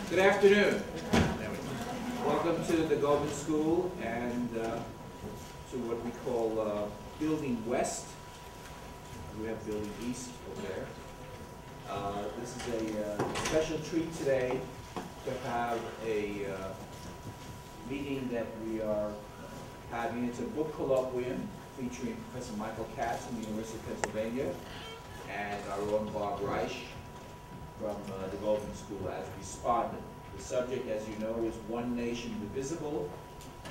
Good afternoon. Welcome to the Goldman School and to what we call Building West. We have Building East over there. This is a special treat today to have a meeting that we are having. It's a book colloquium featuring Professor Michael Katz from the University of Pennsylvania and our own Bob Reich from the Goldman School as Respondent. The subject, as you know, is One Nation Divisible,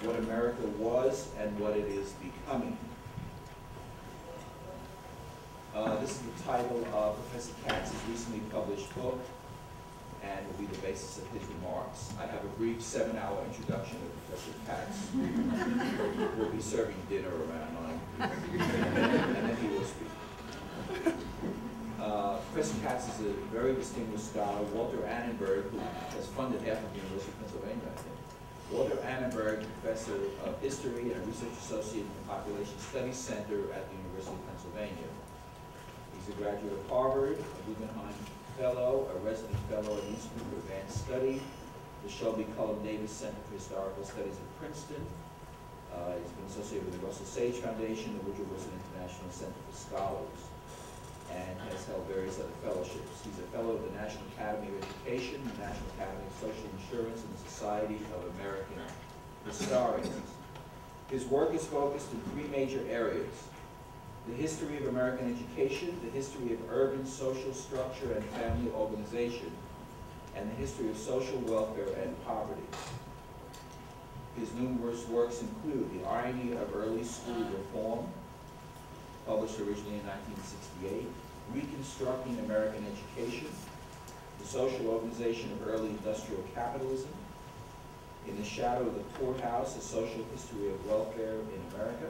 what America was and what it is becoming. This is the title of Professor Katz's recently published book and will be the basis of his remarks. I have a brief 7-hour introduction of Professor Katz. We'll be serving dinner around 9 and then he will speak. Professor Katz is a very distinguished scholar. Walter Annenberg, who has funded half of the University of Pennsylvania, I think. Walter Annenberg, Professor of History and a Research Associate in the Population Studies Center at the University of Pennsylvania. He's a graduate of Harvard, a Guggenheim Fellow, a Resident Fellow at the Institute for Advanced Study, the Shelby Cullom Davis Center for Historical Studies at Princeton. He's been associated with the Russell Sage Foundation, the Woodrow International Center for Scholars, and has held various other fellowships. He's a fellow of the National Academy of Education, the National Academy of Social Insurance, and the Society of American Historians. His work is focused in 3 major areas: the history of American education, the history of urban social structure and family organization, and the history of social welfare and poverty. His numerous works include The Irony of Early School Reform, published originally in 1968, Reconstructing American Education, The Social Organization of Early Industrial Capitalism, In the Shadow of the Poorhouse, A Social History of Welfare in America,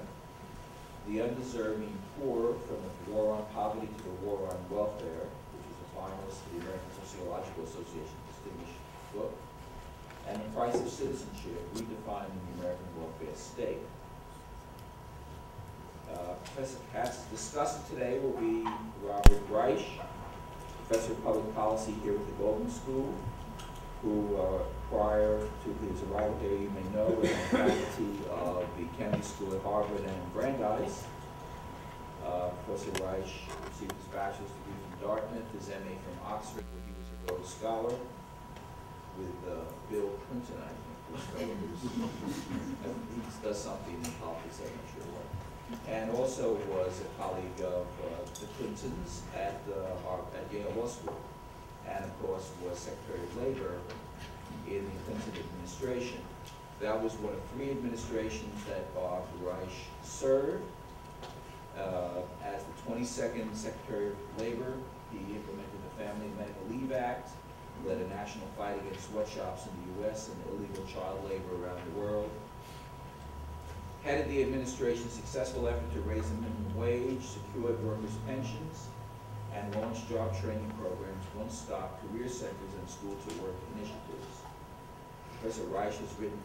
The Undeserving Poor, From the War on Poverty to the War on Welfare, which is a finalist for the American Sociological Association Distinguished Book, and The Price of Citizenship, Redefining the American Welfare State. Professor Katz's discussant today will be Robert Reich, Professor of Public Policy here at the Goldman School, who prior to his arrival here, you may know, was on the faculty of the Kennedy School at Harvard and Brandeis. Professor Reich received his bachelor's degree from Dartmouth, his MA from Oxford, where he was a Rhodes Scholar with Bill Clinton, I think. He does something in politics, I'm not sure what. And also was a colleague of the Clintons at Yale Law School, and of course was Secretary of Labor in the Clinton administration. That was one of 3 administrations that Bob Reich served. As the 22nd Secretary of Labor, he implemented the Family and Medical Leave Act, led a national fight against sweatshops in the U.S. and illegal child labor around the world, headed the administration's successful effort to raise the minimum wage, secured workers' pensions, and launched job training programs, one-stop career centers, and school-to-work initiatives. Professor Reich has written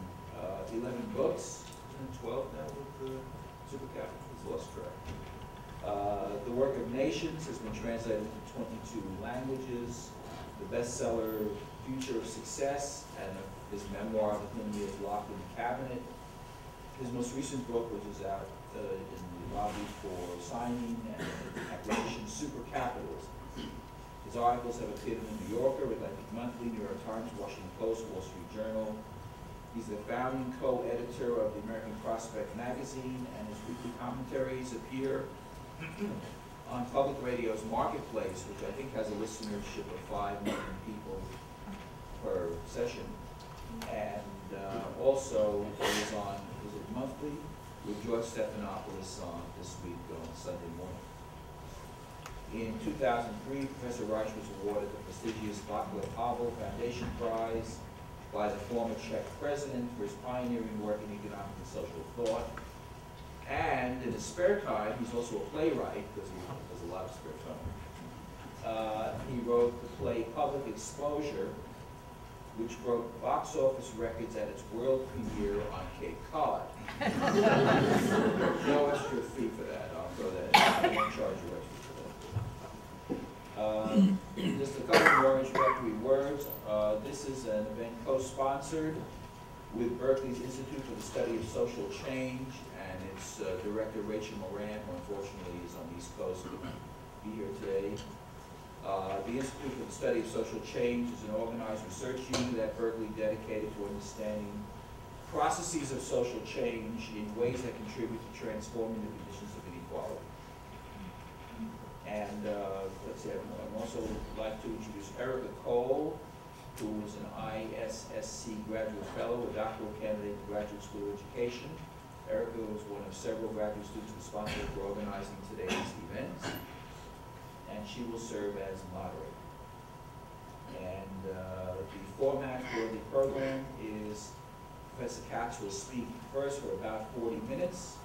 11 books, and 12 now with Super Capital, he's lost track. The Work of Nations has been translated into 22 languages. The bestseller Future of Success, and his memoir, The Him He Is Locked in the Cabinet. His most recent book, which is out in the lobby for signing and acquisition, Super Capitalism. His articles have appeared in the New Yorker, Atlantic Monthly, New York Times, Washington Post, Wall Street Journal. He's the founding co-editor of the American Prospect magazine, and his weekly commentaries appear on Public Radio's Marketplace, which I think has a listenership of 5 million people per session, and also is on Monthly with George Stephanopoulos on This Week on Sunday morning. In 2003, Professor Reich was awarded the prestigious Václav Havel Foundation Prize by the former Czech president for his pioneering work in economic and social thought. And in his spare time, he's also a playwright, because he has a lot of spare time. He wrote the play Public Exposure, which broke box office records at its world premiere on Cape Cod. No extra fee for that, I'll throw that in. I won't charge you extra for that. Just a couple more introductory with Berkeley's Institute for the Study of Social Change and its director, Rachel Moran, who unfortunately is on the East Coast, couldn't be here today. The Institute for the Study of Social Change is an organized research unit at Berkeley dedicated to understanding processes of social change in ways that contribute to transforming the conditions of inequality. And let's see, I'd also like to introduce Erica Cole, who is an ISSC graduate fellow, a doctoral candidate in graduate school education. Erica was one of several graduate students responsible for organizing today's event, and she will serve as moderator. And the format for the program is Professor Katz will speak first for about 40 minutes,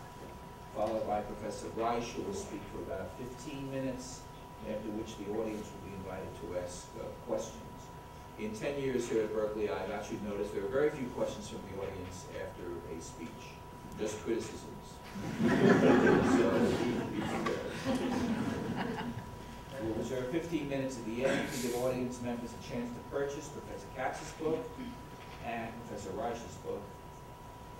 followed by Professor Reich, who will speak for about 15 minutes, after which the audience will be invited to ask questions. In 10 years here at Berkeley, I've actually noticed there are very few questions from the audience after a speech, just criticisms. So be prepared. We'll reserve 15 minutes at the end to give audience members a chance to purchase Professor Katz's book and Professor Reich's book,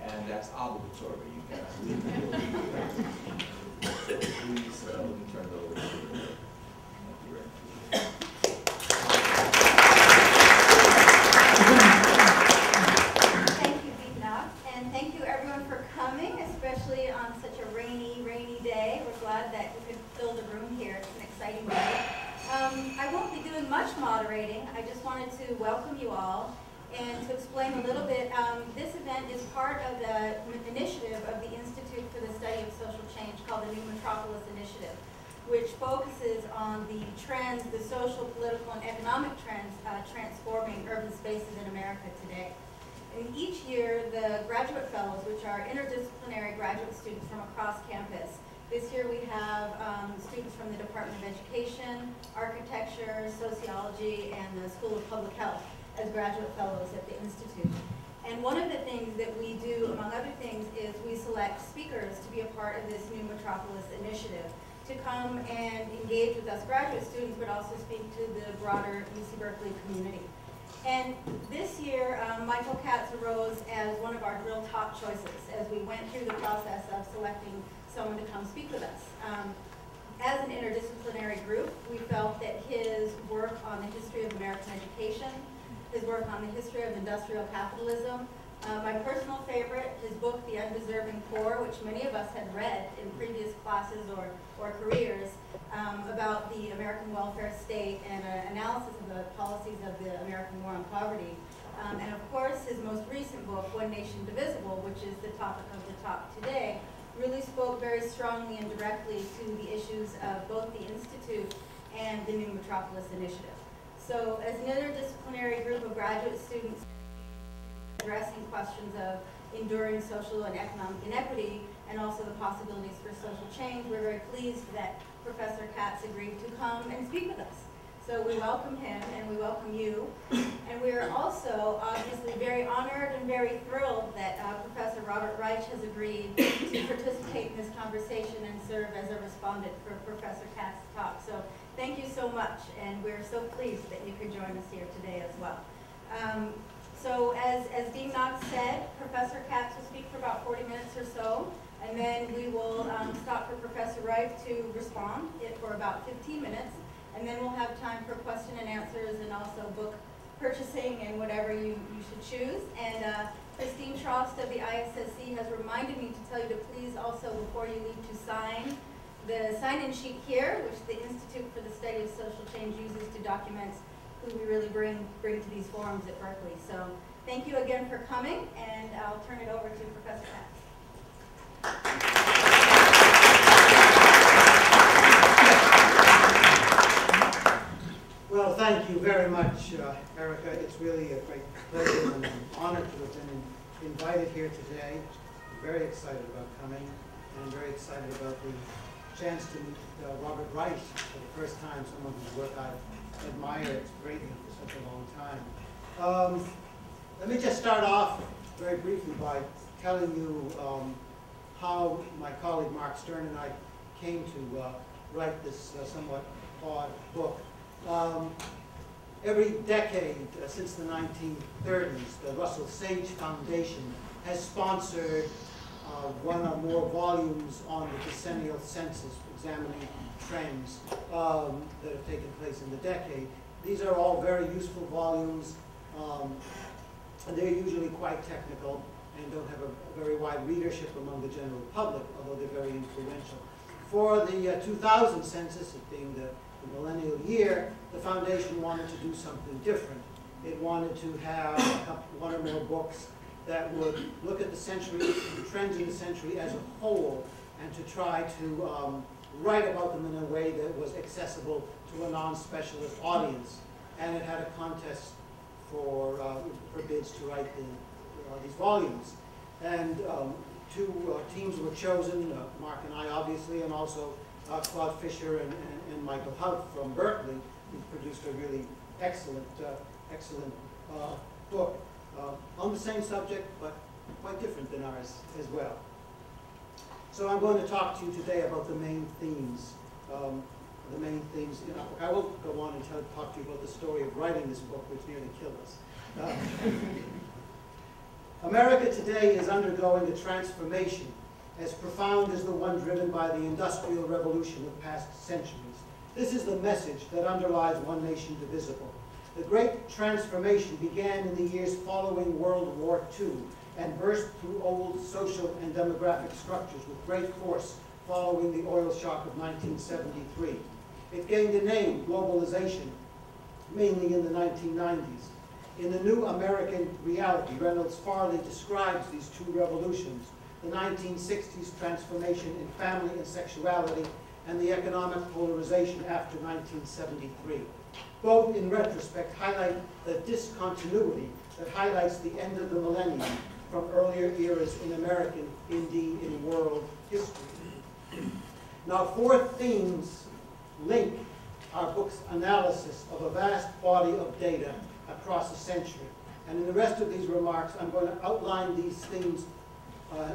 and that's obligatory. You cannot leave the book. So please, let me turn it over to you. Thank you, Rick. Thank you, Deepnath, and thank you everyone for coming, especially on such a rainy day. We're glad that we could fill the room here. It's an exciting day. I won't be doing much moderating. I just wanted to welcome you all and to explain a little bit. This event is part of the initiative of the Institute for the Study of Social Change called the New Metropolis Initiative, which focuses on the trends, the social, political, and economic trends transforming urban spaces in America today. And each year, the graduate fellows, which are interdisciplinary graduate students from across campus, this year we have students from the Department of Education, Architecture, Sociology, and the School of Public Health as graduate fellows at the Institute. And one of the things that we do, among other things, is we select speakers to be a part of this New Metropolis Initiative, to come and engage with us graduate students, but also speak to the broader UC Berkeley community. And this year, Michael Katz arose as one of our real top choices as we went through the process of selecting someone to come speak with us. As an interdisciplinary group, we felt that his work on the history of American education, his work on the history of industrial capitalism, my personal favorite, his book, The Undeserving Poor, which many of us had read in previous classes or careers, about the American welfare state and an analysis of the policies of the American War on Poverty. And of course, his most recent book, Nation Divisible, which is the topic of the talk today, really spoke very strongly and directly to the issues of both the Institute and the New Metropolis Initiative. So as an interdisciplinary group of graduate students addressing questions of enduring social and economic inequity and also the possibilities for social change, we're very pleased that Professor Katz agreed to come and speak with us. So we welcome him and we welcome you. And we are also obviously very honored and very thrilled that Professor Robert Reich has agreed to participate in this conversation and serve as a respondent for Professor Katz's talk. So thank you so much, and we're so pleased that you could join us here today as well. So as Dean Knox said, Professor Katz will speak for about 40 minutes or so, and then we will stop for Professor Reich to respond for about 15 minutes. And then we'll have time for question and answers and also book purchasing and whatever you should choose. And Christine Trost of the ISSC has reminded me to tell you to please also, before you leave, to sign the sign-in sheet here, which the Institute for the Study of Social Change uses to document who we really bring to these forums at Berkeley. So thank you again for coming, and I'll turn it over to Professor Katz. Well, thank you very much, Erica. It's really a great pleasure and an honor to have been invited here today. I'm very excited about coming, and I'm very excited about the chance to meet Robert Reich for the first time, someone whose work I've admired greatly for such a long time. Let me just start off very briefly by telling you how my colleague Mark Stern and I came to write this somewhat odd book. Every decade since the 1930s, the Russell Sage Foundation has sponsored one or more volumes on the decennial census, examining trends that have taken place in the decade. These are all very useful volumes. They're usually quite technical and don't have a very wide readership among the general public, although they're very influential. For the 2000 census, it being the millennial year, the foundation wanted to do something different. It wanted to have one or more books that would look at the century, the trends in the century as a whole, and to try to write about them in a way that was accessible to a non-specialist audience. And it had a contest for bids to write these volumes. And two teams were chosen, Mark and I obviously, and also Claude Fisher and Michael Hout from Berkeley, who produced a really excellent book on the same subject, but quite different than ours as well. So I'm going to talk to you today about the main themes. I will go on and talk to you about the story of writing this book, which nearly killed us. America today is undergoing a transformation as profound as the one driven by the Industrial Revolution of past centuries. This is the message that underlies One Nation Divisible. The great transformation began in the years following World War II and burst through old social and demographic structures with great force following the oil shock of 1973. It gained a name, globalization, mainly in the 1990s. In the New American Reality, Reynolds Farley describes these two revolutions, the 1960s transformation in family and sexuality, and the economic polarization after 1973. Both, in retrospect, highlight the discontinuity that highlights the end of the millennium from earlier eras in American, indeed in world history. Now, four themes link our book's analysis of a vast body of data across a century. And in the rest of these remarks, I'm going to outline these themes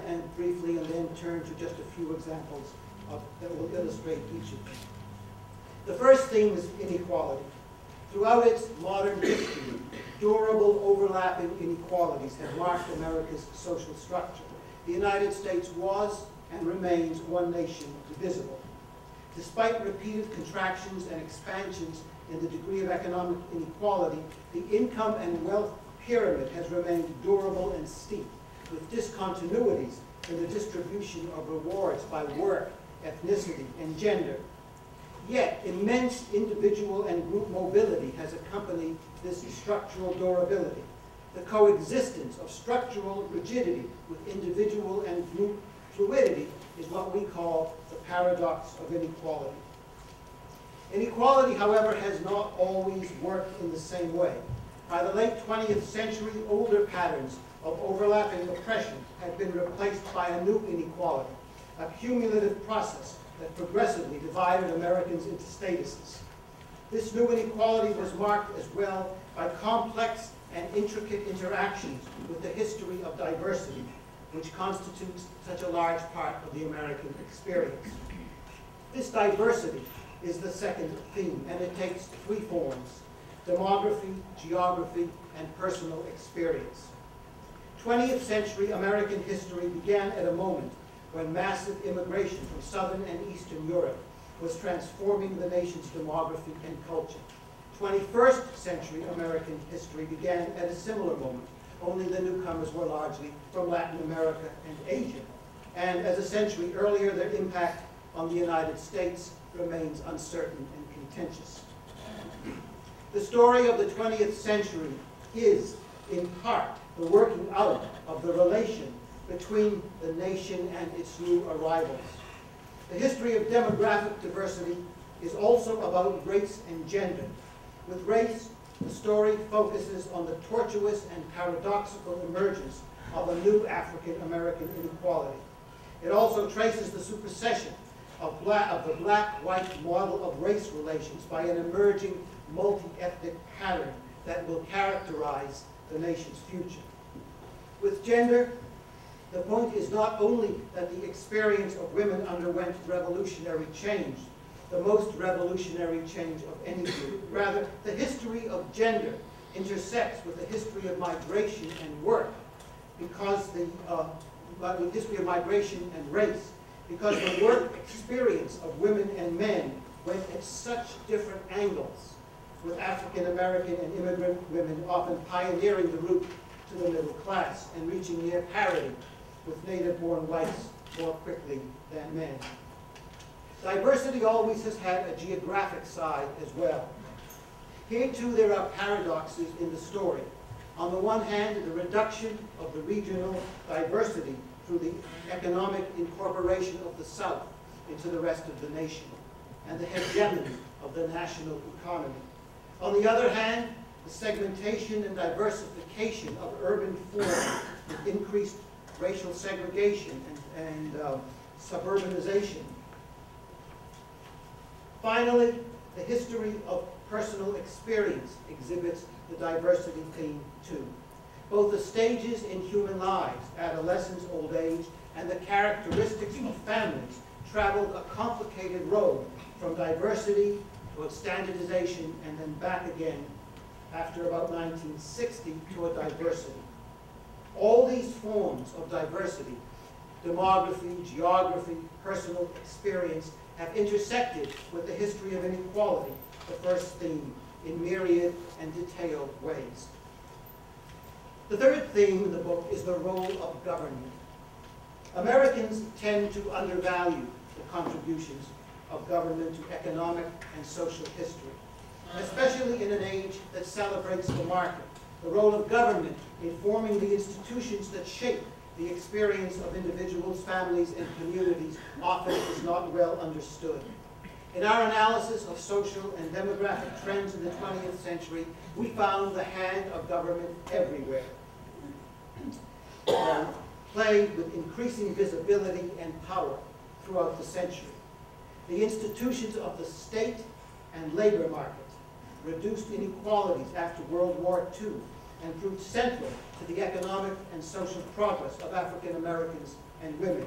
and briefly, and then turn to just a few examples that will illustrate each of them. The first theme is inequality. Throughout its modern history, durable overlapping inequalities have marked America's social structure. The United States was and remains one nation divisible. Despite repeated contractions and expansions in the degree of economic inequality, the income and wealth pyramid has remained durable and steep, with discontinuities in the distribution of rewards by work, ethnicity, and gender. Yet, immense individual and group mobility has accompanied this structural durability. The coexistence of structural rigidity with individual and group fluidity is what we call the paradox of inequality. Inequality, however, has not always worked in the same way. By the late 20th century, older patterns of overlapping oppression had been replaced by a new inequality, a cumulative process that progressively divided Americans into statuses. This new inequality was marked as well by complex and intricate interactions with the history of diversity, which constitutes such a large part of the American experience. This diversity is the second theme, and it takes three forms: demography, geography, and personal experience. 20th century American history began at a moment when massive immigration from Southern and Eastern Europe was transforming the nation's demography and culture. 21st century American history began at a similar moment, only the newcomers were largely from Latin America and Asia. And as a century earlier, their impact on the United States remains uncertain and contentious. The story of the 20th century is, in part, the working out of the relation between the nation and its new arrivals. The history of demographic diversity is also about race and gender. With race, the story focuses on the tortuous and paradoxical emergence of a new African-American inequality. It also traces the supersession of the black-white model of race relations by an emerging multi-ethnic pattern that will characterize the nation's future. With gender, the point is not only that the experience of women underwent revolutionary change, the most revolutionary change of any group. Rather, the history of gender intersects with the history of migration and work, because the history of migration and race, because the work experience of women and men went at such different angles, with African American and immigrant women often pioneering the route to the middle class and reaching near parity with native-born whites more quickly than men. Diversity always has had a geographic side as well. Here too there are paradoxes in the story. On the one hand, the reduction of the regional diversity through the economic incorporation of the South into the rest of the nation, and the hegemony of the national economy. On the other hand, the segmentation and diversification of urban forms with increased racial segregation and suburbanization. Finally, the history of personal experience exhibits the diversity theme too. Both the stages in human lives, adolescence, old age, and the characteristics of families traveled a complicated road from diversity toward standardization and then back again after about 1960 toward diversity. All these forms of diversity, demography, geography, personal experience, have intersected with the history of inequality, the first theme, in myriad and detailed ways. The third theme in the book is the role of government. Americans tend to undervalue the contributions of government to economic and social history, especially in an age that celebrates the market. The role of government in forming the institutions that shape the experience of individuals, families, and communities often is not well understood. In our analysis of social and demographic trends in the 20th century, we found the hand of government everywhere, played with increasing visibility and power throughout the century. The institutions of the state and labor market reduced inequalities after World War II and proved central to the economic and social progress of African Americans and women.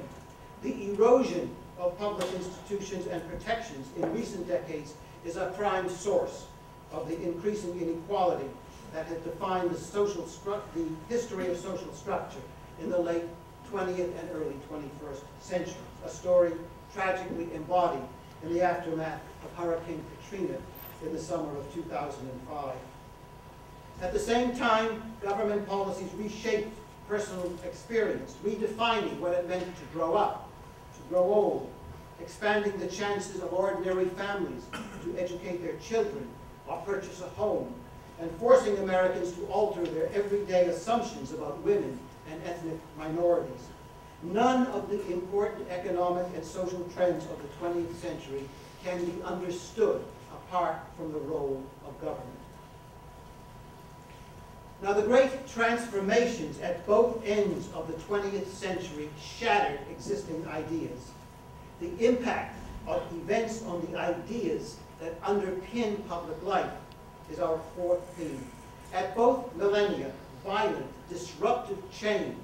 The erosion of public institutions and protections in recent decades is a prime source of the increasing inequality that had defined the history of social structure in the late 20th and early 21st centuries, a story tragically embodied in the aftermath of Hurricane Katrina in the summer of 2005. At the same time, government policies reshaped personal experience, redefining what it meant to grow up, to grow old, expanding the chances of ordinary families to educate their children or purchase a home, and forcing Americans to alter their everyday assumptions about women and ethnic minorities. None of the important economic and social trends of the 20th century can be understood apart from the role of government. Now, the great transformations at both ends of the 20th century shattered existing ideas. The impact of events on the ideas that underpin public life is our fourth theme. At both millennia, violent, disruptive change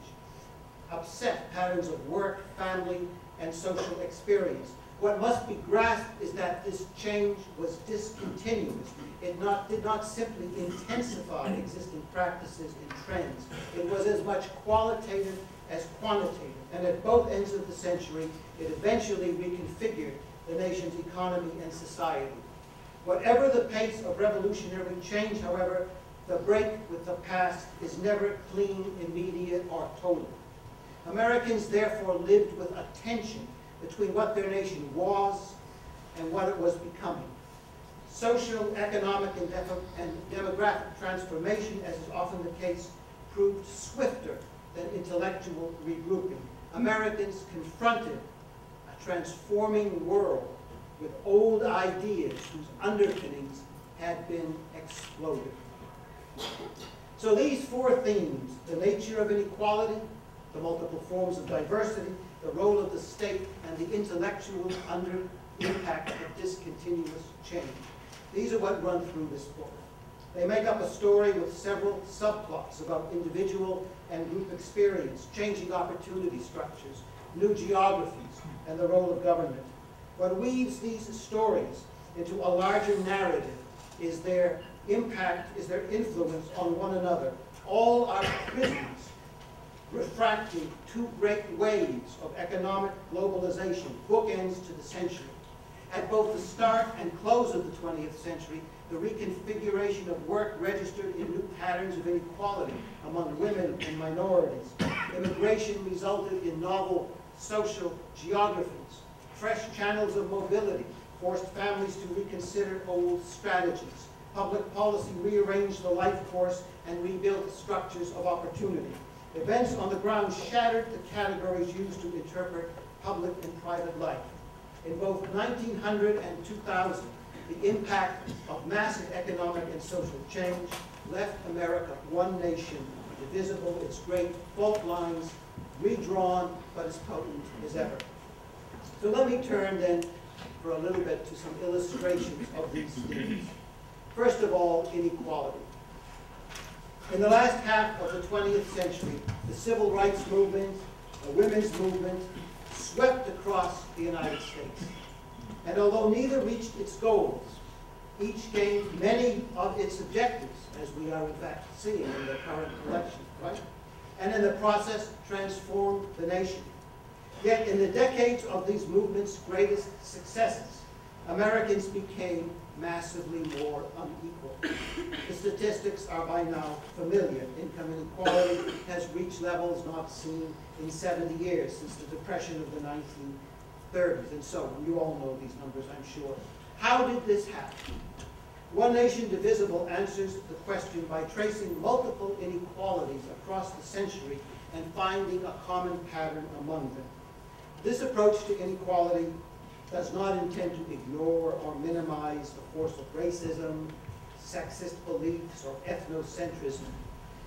upset patterns of work, family, and social experience. What must be grasped is that this change was discontinuous. It did not simply intensify existing practices and trends. It was as much qualitative as quantitative. And at both ends of the century, it eventually reconfigured the nation's economy and society. Whatever the pace of revolutionary change, however, the break with the past is never clean, immediate, or total. Americans therefore lived with a tension between what their nation was and what it was becoming. Social, economic, and demographic transformation, as is often the case, proved swifter than intellectual regrouping. Americans confronted a transforming world with old ideas whose underpinnings had been exploded. So these four themes, the nature of inequality, the multiple forms of diversity, the role of the state, and the intellectual impact of discontinuous change. These are what run through this book. They make up a story with several subplots about individual and group experience, changing opportunity structures, new geographies, and the role of government. What weaves these stories into a larger narrative is their impact, is their influence on one another. All are prisms refracting two great waves of economic globalization, bookends to the century. At both the start and close of the 20th century, the reconfiguration of work registered in new patterns of inequality among women and minorities. Immigration resulted in novel social geographies. Fresh channels of mobility forced families to reconsider old strategies. Public policy rearranged the life course and rebuilt structures of opportunity. Events on the ground shattered the categories used to interpret public and private life. In both 1900 and 2000, the impact of massive economic and social change left America one nation, divisible, its great fault lines redrawn, but as potent as ever. So let me turn then for a little bit to some illustrations of these themes. First of all, inequality. In the last half of the 20th century, the civil rights movement, the women's movement, swept across the United States. And although neither reached its goals, each gained many of its objectives, as we are in fact seeing in the current election, right? And in the process transformed the nation. Yet in the decades of these movements' greatest successes, Americans became massively more unequal. The statistics are by now familiar. Income inequality has reached levels not seen in 70 years, since the Depression of the 1930s, and so on. You all know these numbers, I'm sure. How did this happen? One Nation Divisible answers the question by tracing multiple inequalities across the century and finding a common pattern among them. This approach to inequality does not intend to ignore or minimize the force of racism, sexist beliefs, or ethnocentrism.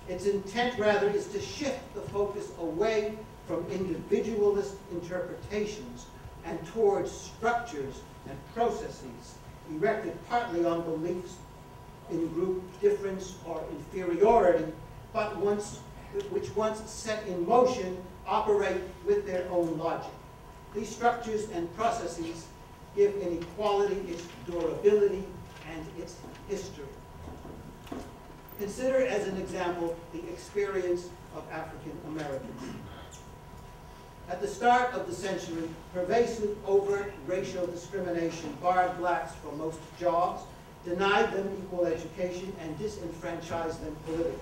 Its intent, rather, is to shift the focus away from individualist interpretations and towards structures and processes erected partly on beliefs in group difference or inferiority, but which once set in motion operate with their own logic. These structures and processes give inequality its durability and its history. Consider as an example the experience of African Americans. At the start of the century, pervasive overt racial discrimination barred blacks from most jobs, denied them equal education, and disenfranchised them politically.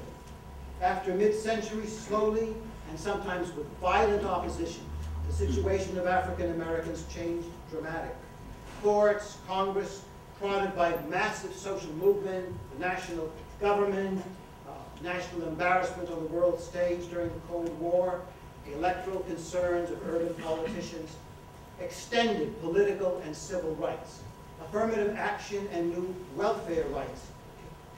After mid-century, slowly and sometimes with violent opposition, the situation of African Americans changed dramatically. Courts, Congress, prodded by massive social movement, the national government, national embarrassment on the world stage during the Cold War, the electoral concerns of urban politicians, extended political and civil rights. Affirmative action and new welfare rights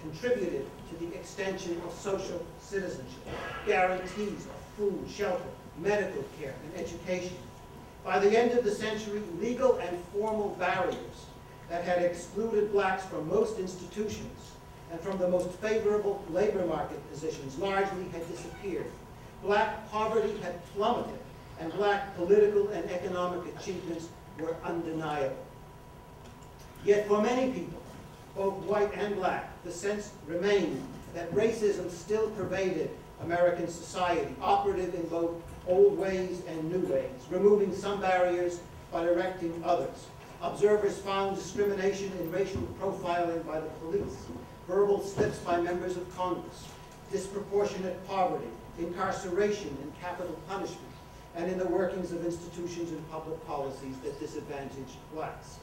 contributed to the extension of social citizenship, guarantees of food, shelter, medical care, and education. By the end of the century, legal and formal barriers that had excluded blacks from most institutions and from the most favorable labor market positions largely had disappeared. Black poverty had plummeted, and black political and economic achievements were undeniable. Yet for many people, both white and black, the sense remained that racism still pervaded American society, operative in both old ways and new ways, removing some barriers but erecting others. Observers found discrimination in racial profiling by the police, verbal slips by members of Congress, disproportionate poverty, incarceration and capital punishment, and in the workings of institutions and public policies that disadvantaged blacks.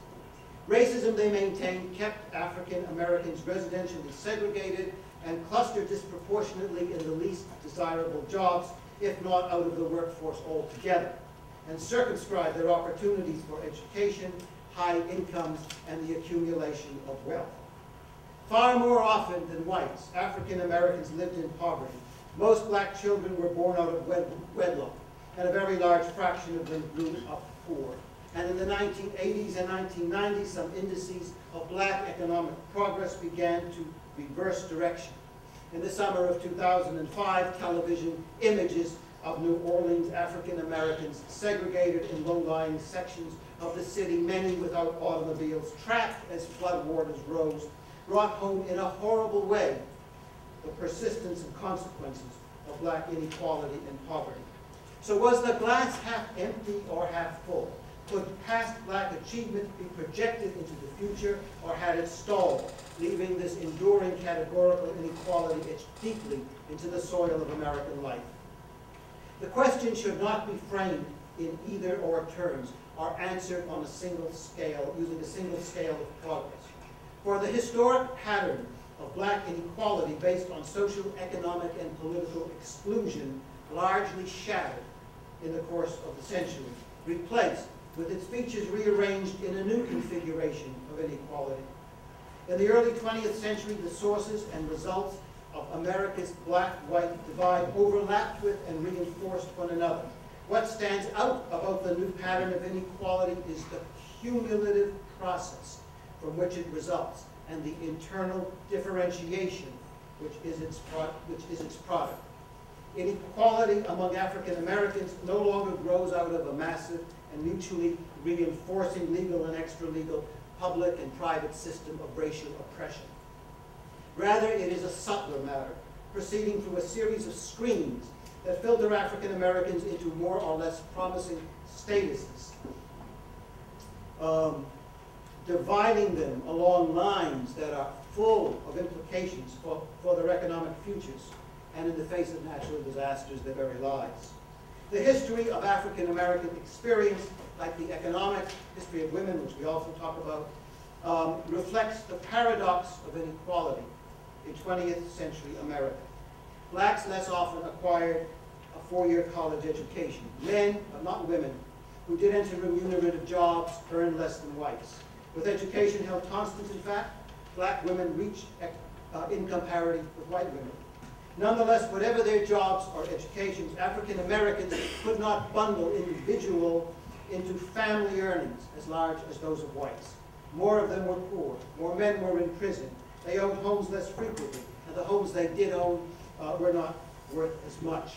Racism, they maintained, kept African Americans residentially segregated and clustered disproportionately in the least desirable jobs, if not out of the workforce altogether, and circumscribed their opportunities for education, high incomes, and the accumulation of wealth. Far more often than whites, African Americans lived in poverty. Most black children were born out of wedlock, and a very large fraction of them grew up poor. And in the 1980s and 1990s, some indices of black economic progress began to reverse direction. In the summer of 2005, television images of New Orleans African Americans segregated in low-lying sections of the city, many without automobiles, trapped as floodwaters rose, brought home in a horrible way the persistence and consequences of black inequality and poverty. So was the glass half empty or half full? Could past black achievement be projected into the future, or had it stalled, leaving this enduring categorical inequality etched deeply into the soil of American life? The question should not be framed in either or terms, or answered on a single scale, using a single scale of progress. For the historic pattern of black inequality based on social, economic, and political exclusion largely shattered in the course of the century, replaced with its features rearranged in a new configuration of inequality. In the early 20th century, the sources and results of America's black-white divide overlapped with and reinforced one another. What stands out about the new pattern of inequality is the cumulative process from which it results, and the internal differentiation which is its product. Inequality among African Americans no longer grows out of a massive and mutually reinforcing legal and extra-legal public and private system of racial oppression. Rather, it is a subtler matter, proceeding through a series of screens that filter African Americans into more or less promising statuses, dividing them along lines that are full of implications for their economic futures, and in the face of natural disasters, their very lives. The history of African American experience, like the economic history of women, which we also talk about, reflects the paradox of inequality in 20th century America. Blacks less often acquired a four-year college education. Men, but not women, who did enter remunerative jobs earned less than whites. With education held constant, in fact, black women reached income parity with white women. Nonetheless, whatever their jobs or educations, African Americans could not bundle individual into family earnings as large as those of whites. More of them were poor. More men were in prison. They owned homes less frequently, and the homes they did own were not worth as much.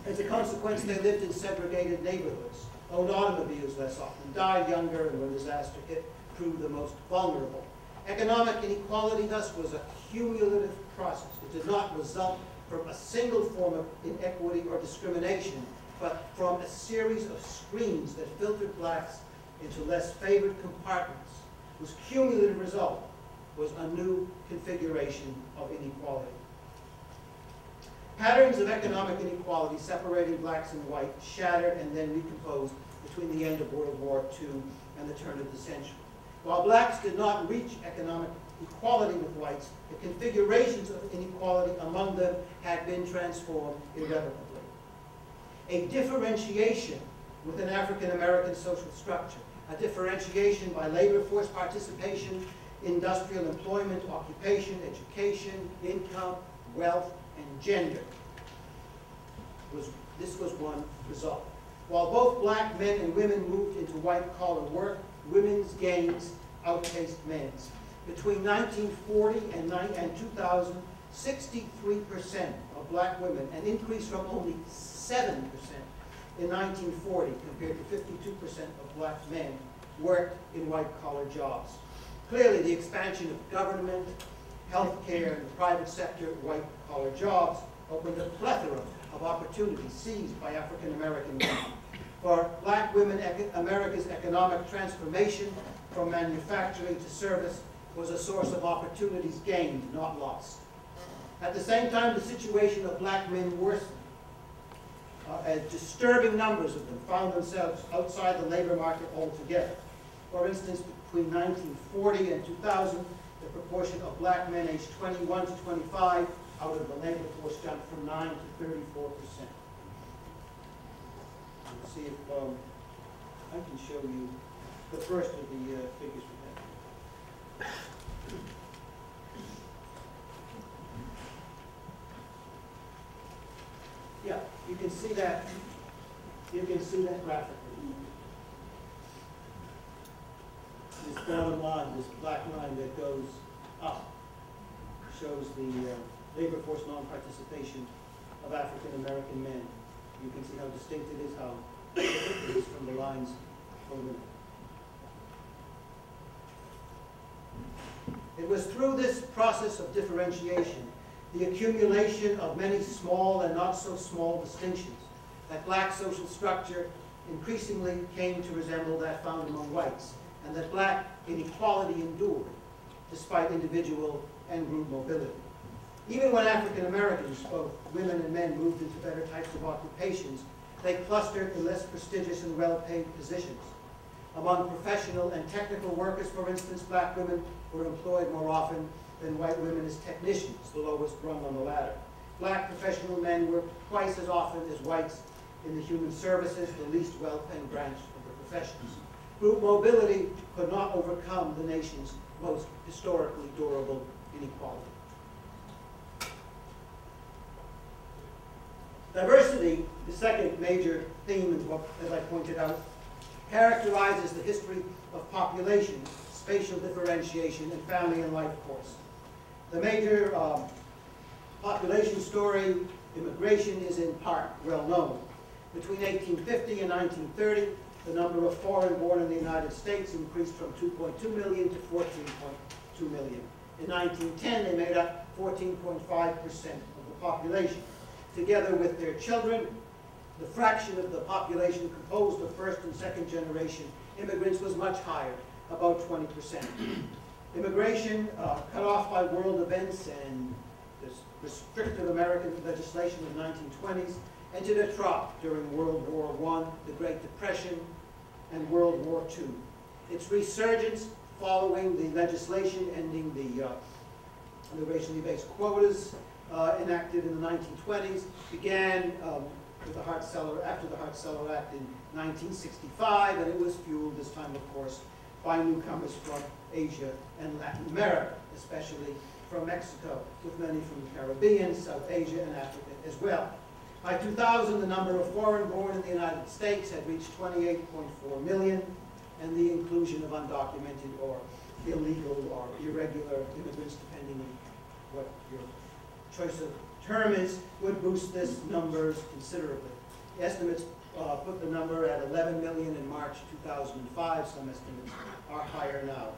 As a consequence, they lived in segregated neighborhoods, owned automobiles less often, died younger, and when disaster hit, proved the most vulnerable. Economic inequality, thus, was a cumulative process. It did not result from a single form of inequity or discrimination, but from a series of screens that filtered blacks into less favored compartments, whose cumulative result was a new configuration of inequality. Patterns of economic inequality separating blacks and whites shattered and then recomposed between the end of World War II and the turn of the century. While blacks did not reach economic equality with whites, the configurations of inequality among them had been transformed irrevocably. A differentiation within African American social structure, a differentiation by labor force participation, industrial employment, occupation, education, income, wealth, and gender. This was one result. While both black men and women moved into white-collar work, women's gains outpaced men's. Between 1940 and 2000, 63% of black women, an increase from only 7% in 1940 compared to 52% of black men, worked in white-collar jobs. Clearly, the expansion of government, healthcare, and the private sector white-collar jobs opened a plethora of opportunities seized by African American women. For black women, America's economic transformation from manufacturing to service was a source of opportunities gained, not lost. At the same time, the situation of black men worsened. As disturbing numbers of them found themselves outside the labor market altogether. For instance, between 1940 and 2000, the proportion of black men aged 21 to 25 out of the labor force jumped from 9 to 34%. Let's see if I can show you the first of the figures we have. Yeah, you can see that. You can see that graphically. This bottom line, this black line that goes up, shows the labor force non-participation of African American men You can see how distinct it is, how different it is from the lines for women. It was through this process of differentiation, the accumulation of many small and not so small distinctions, that black social structure increasingly came to resemble that found among whites, and that black inequality endured, despite individual and group mobility. Even when African Americans, both women and men, moved into better types of occupations, they clustered in less prestigious and well-paid positions. Among professional and technical workers, for instance, black women were employed more often than white women as technicians, the lowest rung on the ladder. Black professional men worked twice as often as whites in the human services, the least well-paying branch of the professions. Group mobility could not overcome the nation's most historically durable inequality. Diversity, the second major theme in the book, as I pointed out, characterizes the history of populations, spatial differentiation, and family and life course. The major population story, immigration, is in part well known. Between 1850 and 1930, the number of foreign-born in the United States increased from 2.2 million to 14.2 million. In 1910, they made up 14.5% of the population. Together with their children, the fraction of the population composed of first and second generation immigrants was much higher, about 20%. Immigration, cut off by world events and this restrictive American legislation of the 1920s, entered a trough during World War I, the Great Depression, and World War II. Its resurgence following the legislation ending the racially based quotas enacted in the 1920s began with the Hart-Celler, after the Hart-Celler Act in 1965, and it was fueled this time, of course, by newcomers from Asia and Latin America, especially from Mexico, with many from the Caribbean, South Asia, and Africa as well. By 2000, the number of foreign-born in the United States had reached 28.4 million, and the inclusion of undocumented or illegal or irregular immigrants, depending on what your choice of term is, would boost this numbers considerably. Estimates put the number at 11 million in March 2005. Some estimates are higher now.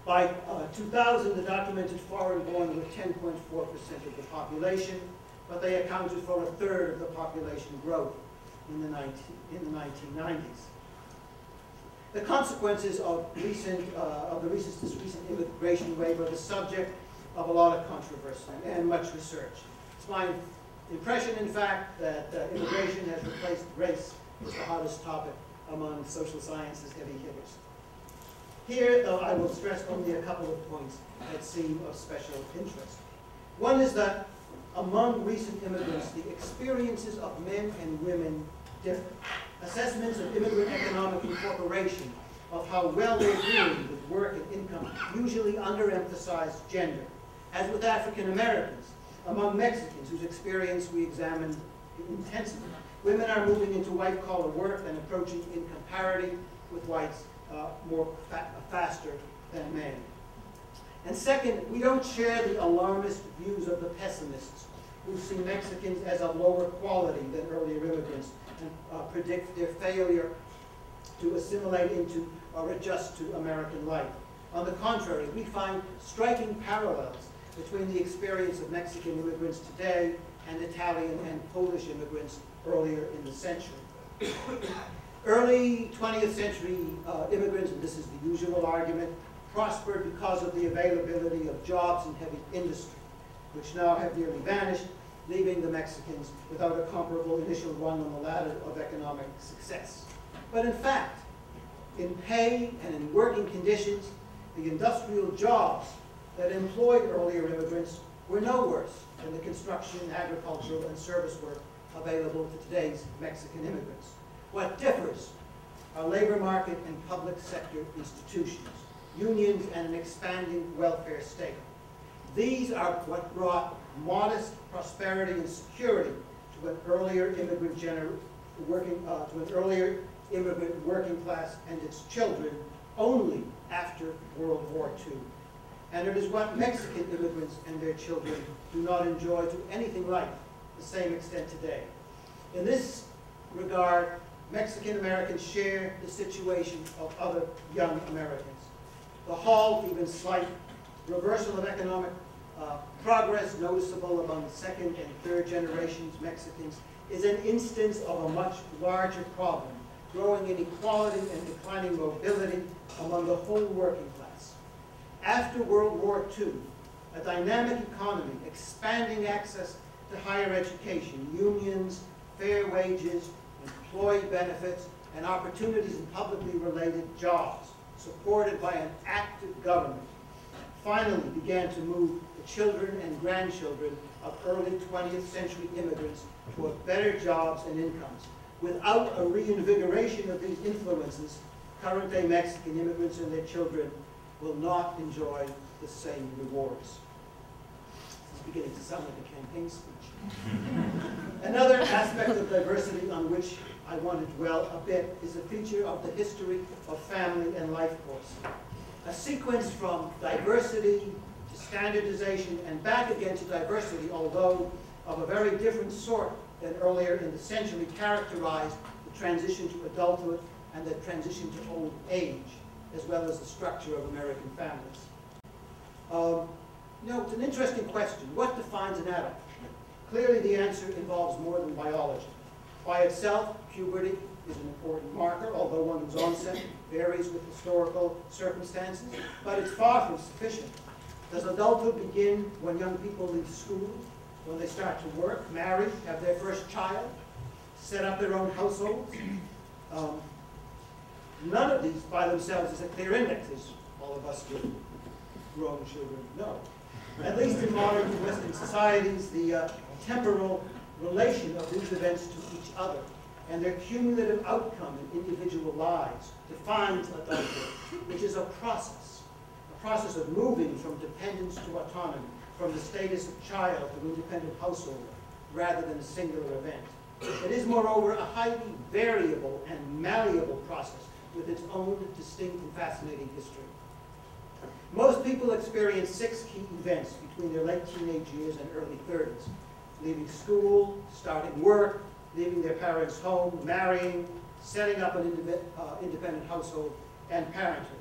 By 2000, the documented foreign-born were 10.4% of the population, but they accounted for a third of the population growth in the 1990s. The consequences of this recent immigration wave are the subject of a lot of controversy and much research. It's my impression, in fact, that immigration has replaced race as the hottest topic among social sciences heavy hitters. Here, though, I will stress only a couple of points that seem of special interest. One is that among recent immigrants, the experiences of men and women differ. Assessments of immigrant economic incorporation, of how well they're doing with work and income, usually underemphasize gender. As with African Americans, among Mexicans, whose experience we examined intensively, women are moving into white-collar work and approaching income parity with whites faster than men. And second, we don't share the alarmist views of the pessimists who see Mexicans as of lower quality than earlier immigrants and predict their failure to assimilate into or adjust to American life. On the contrary, we find striking parallels between the experience of Mexican immigrants today and Italian and Polish immigrants earlier in the century. Early 20th century immigrants, and this is the usual argument, prospered because of the availability of jobs in heavy industry, which now have nearly vanished, leaving the Mexicans without a comparable initial rung on the ladder of economic success. But in fact, in pay and in working conditions, the industrial jobs that employed earlier immigrants were no worse than the construction, agricultural, and service work available to today's Mexican immigrants. What differs are labor market and public sector institutions, unions, and an expanding welfare state. These are what brought modest prosperity and security to an earlier immigrant working class and its children only after World War II. And it is what Mexican immigrants and their children do not enjoy to anything like the same extent today. In this regard, Mexican Americans share the situation of other young Americans. The halt, even slight reversal of economic progress noticeable among second and third generations Mexicans is an instance of a much larger problem, growing inequality and declining mobility among the whole working class. After World War II, a dynamic economy, expanding access to higher education, unions, fair wages, employee benefits, and opportunities in publicly related jobs, supported by an active government, finally began to move the children and grandchildren of early 20th century immigrants toward better jobs and incomes. Without a reinvigoration of these influences, current-day Mexican immigrants and their children will not enjoy the same rewards. This is beginning to sound like a campaign speech. Another aspect of diversity on which I want to dwell a bit is a feature of the history of family and life course. A sequence from diversity to standardization and back again to diversity, although of a very different sort than earlier in the century, characterized the transition to adulthood and the transition to old age, as well as the structure of American families. It's an interesting question. What defines an adult? Clearly, the answer involves more than biology. By itself, puberty is an important marker, although one's onset varies with historical circumstances, but it's far from sufficient. Does adulthood begin when young people leave school, when they start to work, marry, have their first child, set up their own households? None of these by themselves is a clear index, as all of us with grown children know. At least in modern Western societies, the temporal relation of these events to each other and their cumulative outcome in individual lives defines adulthood, which is a process of moving from dependence to autonomy, from the status of child to independent householder, rather than a singular event. It is, moreover, a highly variable and malleable process with its own distinct and fascinating history. Most people experience 6 key events between their late teenage years and early 30s. Leaving school, starting work, leaving their parents' home, marrying, setting up an independent household, and parenthood.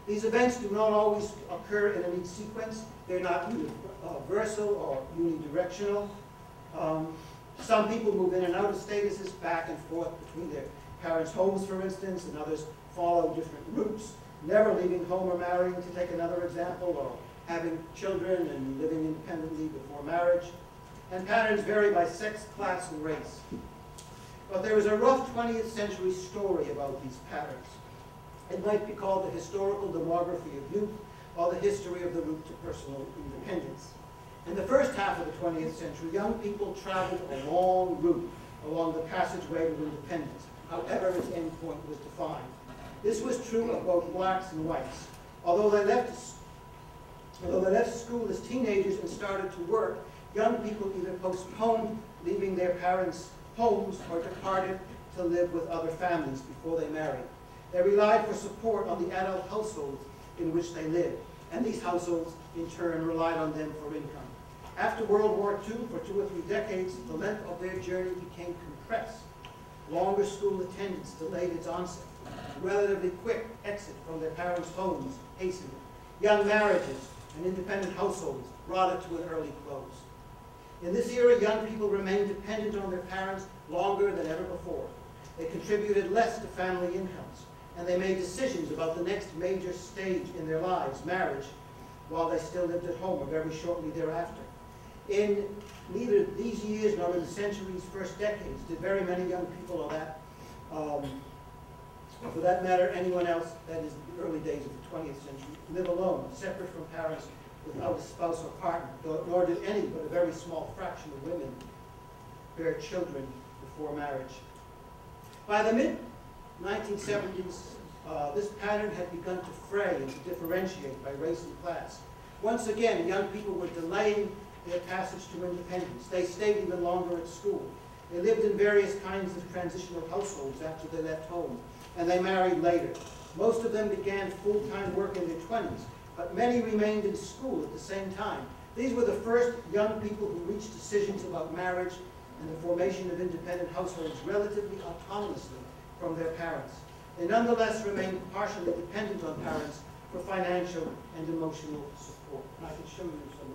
These events do not always occur in a neat sequence. They're not universal or unidirectional. Some people move in and out of statuses back and forth between their parents' homes, for instance, and others follow different routes, never leaving home or marrying, to take another example, or having children and living independently before marriage. And patterns vary by sex, class, and race. But there is a rough 20th century story about these patterns. It might be called the historical demography of youth, or the history of the route to personal independence. In the first half of the 20th century, young people traveled a long route along the passageway to independence, however its endpoint was defined. This was true of both blacks and whites. Although they left school as teenagers and started to work, young people either postponed leaving their parents' homes or departed to live with other families before they married. They relied for support on the adult households in which they lived, and these households, in turn, relied on them for income. After World War II, for 2 or 3 decades, the length of their journey became compressed. Longer school attendance delayed its onset. Relatively quick exit from their parents' homes hastened it. Young marriages and independent households brought it to an early close. In this era, young people remained dependent on their parents longer than ever before. They contributed less to family incomes, and they made decisions about the next major stage in their lives, marriage, while they still lived at home or very shortly thereafter. In neither these years nor in the century's first decades did very many young people, or that, for that matter, anyone else, that is the early days of the 20th century, live alone, separate from parents, without a spouse or partner, nor did any but a very small fraction of women bear children before marriage. By the mid-1970s, this pattern had begun to fray and to differentiate by race and class. Once again, young people were delaying their passage to independence. They stayed even longer at school. They lived in various kinds of transitional households after they left home, and they married later. Most of them began full-time work in their 20s, but many remained in school at the same time. These were the first young people who reached decisions about marriage and the formation of independent households relatively autonomously from their parents. They nonetheless remain partially dependent on parents for financial and emotional support. And I can show you some.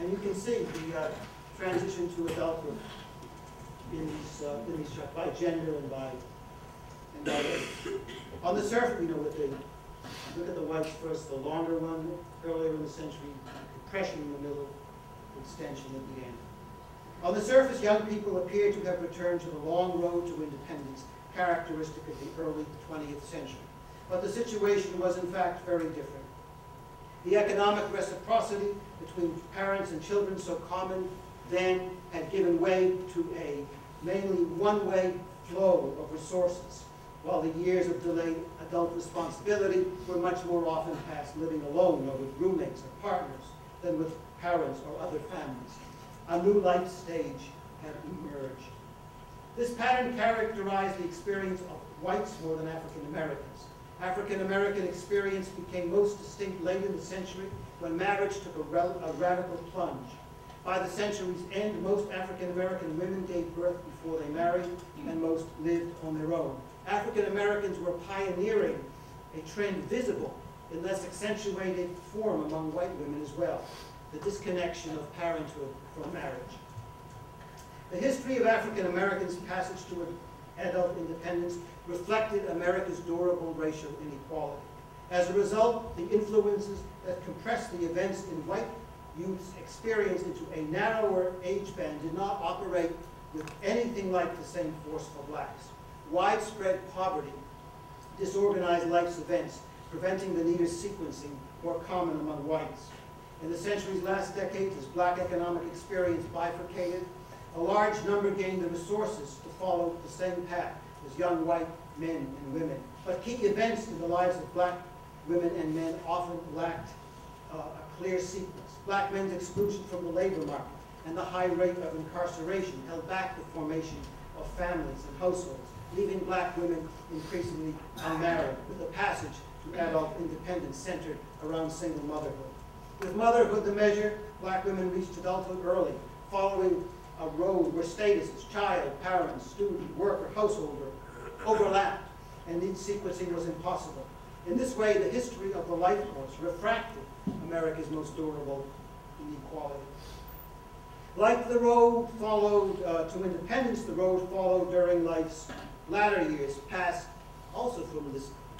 And you can see the transition to adulthood in these charts by gender and by race. On the surface, look at the whites first, the longer one earlier in the century, depression in the middle, extension at the end. On the surface, young people appear to have returned to the long road to independence, characteristic of the early 20th century. But the situation was in fact very different. The economic reciprocity between parents and children, so common then, had given way to a mainly one-way flow of resources, while the years of delayed adult responsibility were much more often passed living alone or with roommates or partners than with parents or other families. A new life stage had emerged. This pattern characterized the experience of whites more than African Americans. African American experience became most distinct late in the century when marriage took a radical plunge. By the century's end, most African American women gave birth before they married, and most lived on their own. African Americans were pioneering a trend visible in less accentuated form among white women as well, the disconnection of parenthood from marriage. The history of African Americans' passage to adult independence reflected America's durable racial inequality. As a result, the influences that compressed the events in white youth's experience into a narrower age band did not operate with anything like the same force for blacks. Widespread poverty disorganized life's events, preventing the need of sequencing more common among whites. In the century's last decades, as black economic experience bifurcated, a large number gained the resources to follow the same path as young white men and women. But key events in the lives of black women and men often lacked a clear sequence. Black men's exclusion from the labor market and the high rate of incarceration held back the formation of families and households, leaving black women increasingly unmarried, with the passage to adult independence centered around single motherhood. With motherhood the measure, black women reached adulthood early, following a road where statuses, child, parent, student, worker, householder, overlapped, and neat sequencing was impossible. In this way, the history of the life course refracted America's most durable inequality. Like the road followed to independence, the road followed during life's latter years, passed also from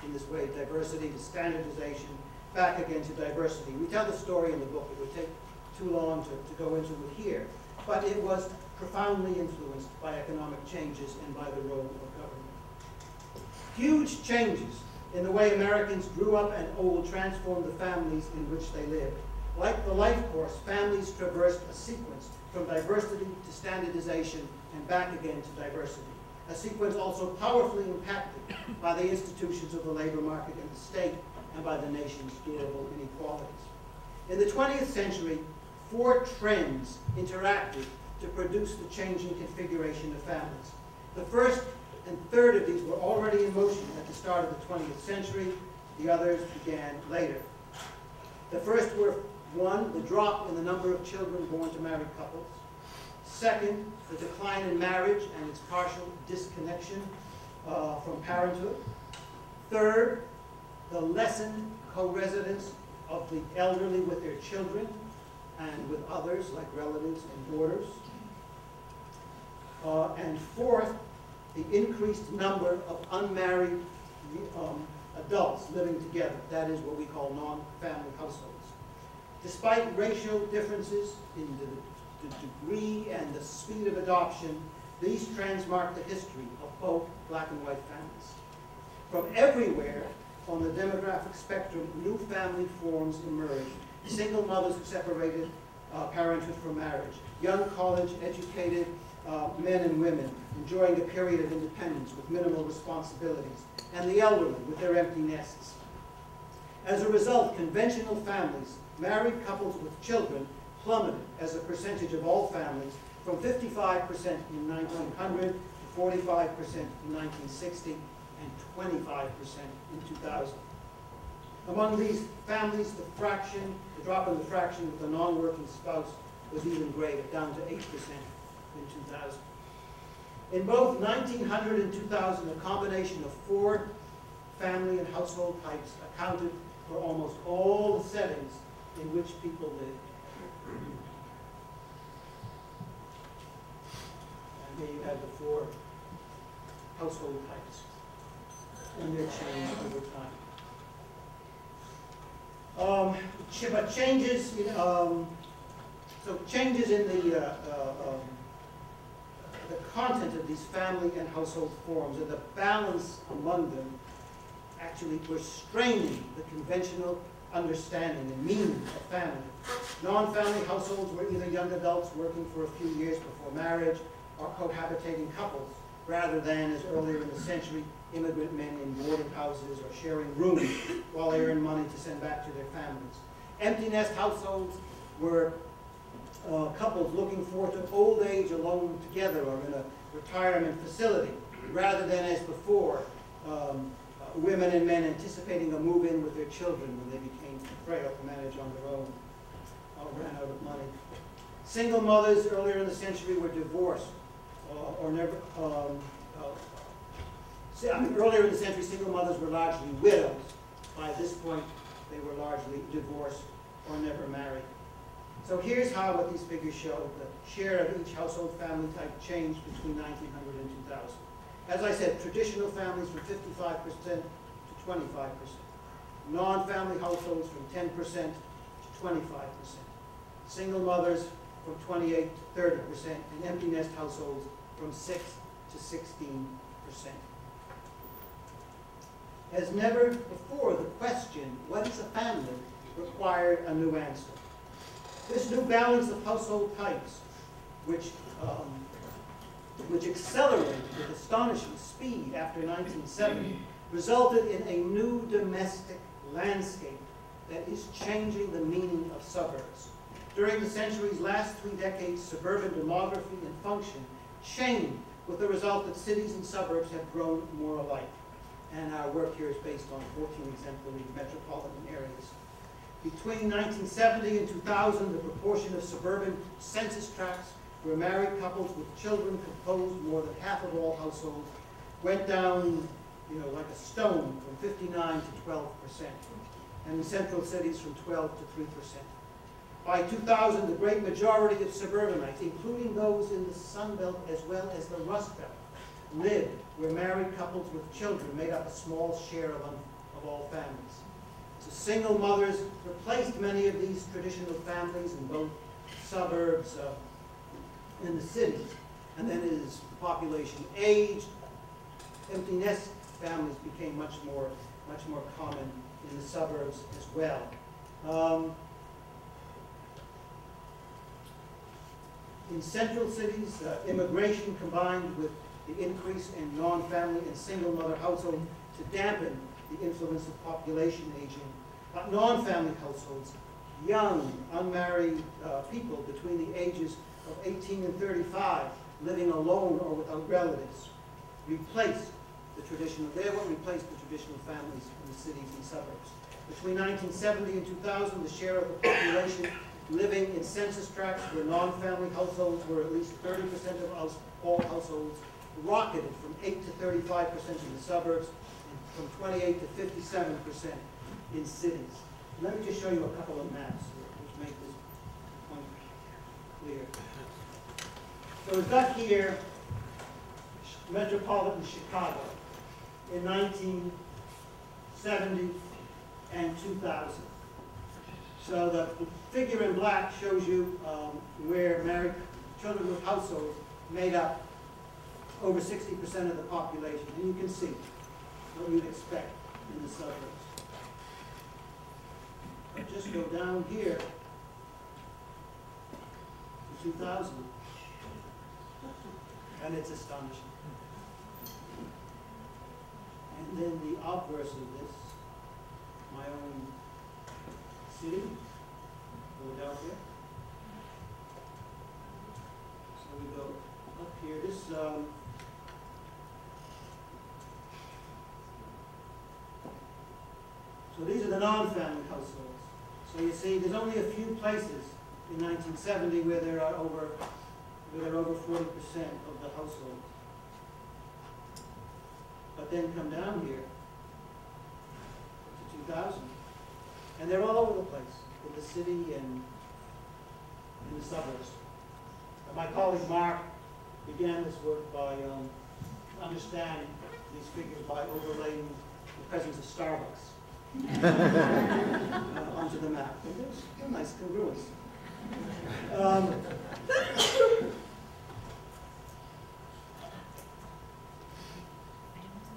in this way, diversity to standardization, back again to diversity. We tell the story in the book. It would take too long to go into it here. But it was profoundly influenced by economic changes and by the role of government. Huge changes in the way Americans grew up and old transformed the families in which they lived. Like the life course, families traversed a sequence from diversity to standardization and back again to diversity. A sequence also powerfully impacted by the institutions of the labor market and the state and by the nation's durable inequalities. In the 20th century, 4 trends interacted to produce the changing configuration of families. The first and third of these were already in motion at the start of the 20th century. The others began later. The first were, 1, the drop in the number of children born to married couples. Second, the decline in marriage and its partial disconnection from parenthood. Third, the lessened co-residence of the elderly with their children and with others like relatives and daughters. And fourth, the increased number of unmarried adults living together. That is what we call non-family households. Despite racial differences in the degree and the speed of adoption, these trends mark the history of both black and white families. From everywhere on the demographic spectrum, new family forms emerged. Single mothers who separated parenthood from marriage, young college-educated men and women enjoying a period of independence with minimal responsibilities, and the elderly with their empty nests. As a result, conventional families, married couples with children, plummeted as a percentage of all families from 55% in 1900 to 45% in 1960 and 25% in 2000. Among these families, the drop in the fraction with the non-working spouse was even greater, down to 8% in 2000. In both 1900 and 2000, a combination of 4 family and household types accounted for almost all the settings in which people lived. And here you have the 4 household types and their change over time. But changes, changes in the content of these family and household forms and the balance among them actually were straining the conventional understanding and meaning of family. Non-family households were either young adults working for a few years before marriage or cohabitating couples, rather than, as earlier in the century, immigrant men in boarding houses or sharing rooms while they earned money to send back to their families. Empty nest households were couples looking forward to old age alone together or in a retirement facility, rather than as before, women and men anticipating a move-in with their children when they became too frail to manage on their own or ran out of money. Single mothers earlier in the century were divorced or never. Earlier in the century, single mothers were largely widows. By this point, they were largely divorced or never married. So here's how what these figures show the share of each household family type changed between 1900 and 2000. As I said, traditional families from 55% to 25%. Non-family households from 10% to 25%. Single mothers from 28 to 30%, and empty nest households from 6 to 16%. As never before, the question, what is a family, required a new answer. This new balance of household types, which accelerated with astonishing speed after 1970, resulted in a new domestic landscape that is changing the meaning of suburbs. During the century's last 3 decades, suburban demography and function changed, with the result that cities and suburbs have grown more alike. And our work here is based on 14 exemplary metropolitan areas. Between 1970 and 2000, the proportion of suburban census tracts where married couples with children composed more than half of all households went down, like a stone, from 59 to 12%, and in central cities from 12 to 3%. By 2000, the great majority of suburbanites, including those in the Sun Belt as well as the Rust Belt, lived where married couples with children made up a small share of all families. So single mothers replaced many of these traditional families in both suburbs and the cities. And then as the population aged, empty nest families became much more common in the suburbs as well. In central cities, immigration combined with the increase in non-family and single mother households to dampen the influence of population aging. But non-family households, young, unmarried people between the ages of 18 and 35, living alone or without relatives, replaced the traditional families in the cities and suburbs. Between 1970 and 2000, the share of the population living in census tracts where non-family households were at least 30% of all households rocketed from 8 to 35% in the suburbs and from 28 to 57% in cities. Let me just show you a couple of maps which make this point clear. So we've got here metropolitan Chicago in 1970 and 2000. So the figure in black shows you where married children with households made up over 60% of the population. And you can see what you'd expect in the suburbs. But just go down here to 2000. And it's astonishing. And then the obverse of this, my own city, Philadelphia. So we go up here. This so these are the non-family households. So you see, there's only a few places in 1970 where there are over 40% of the household. But then come down here to 2000, and they're all over the place, in the city and in the suburbs. My colleague Mark began this work by understanding these figures by overlaying the presence of Starbucks onto the map. And there's a nice congruence.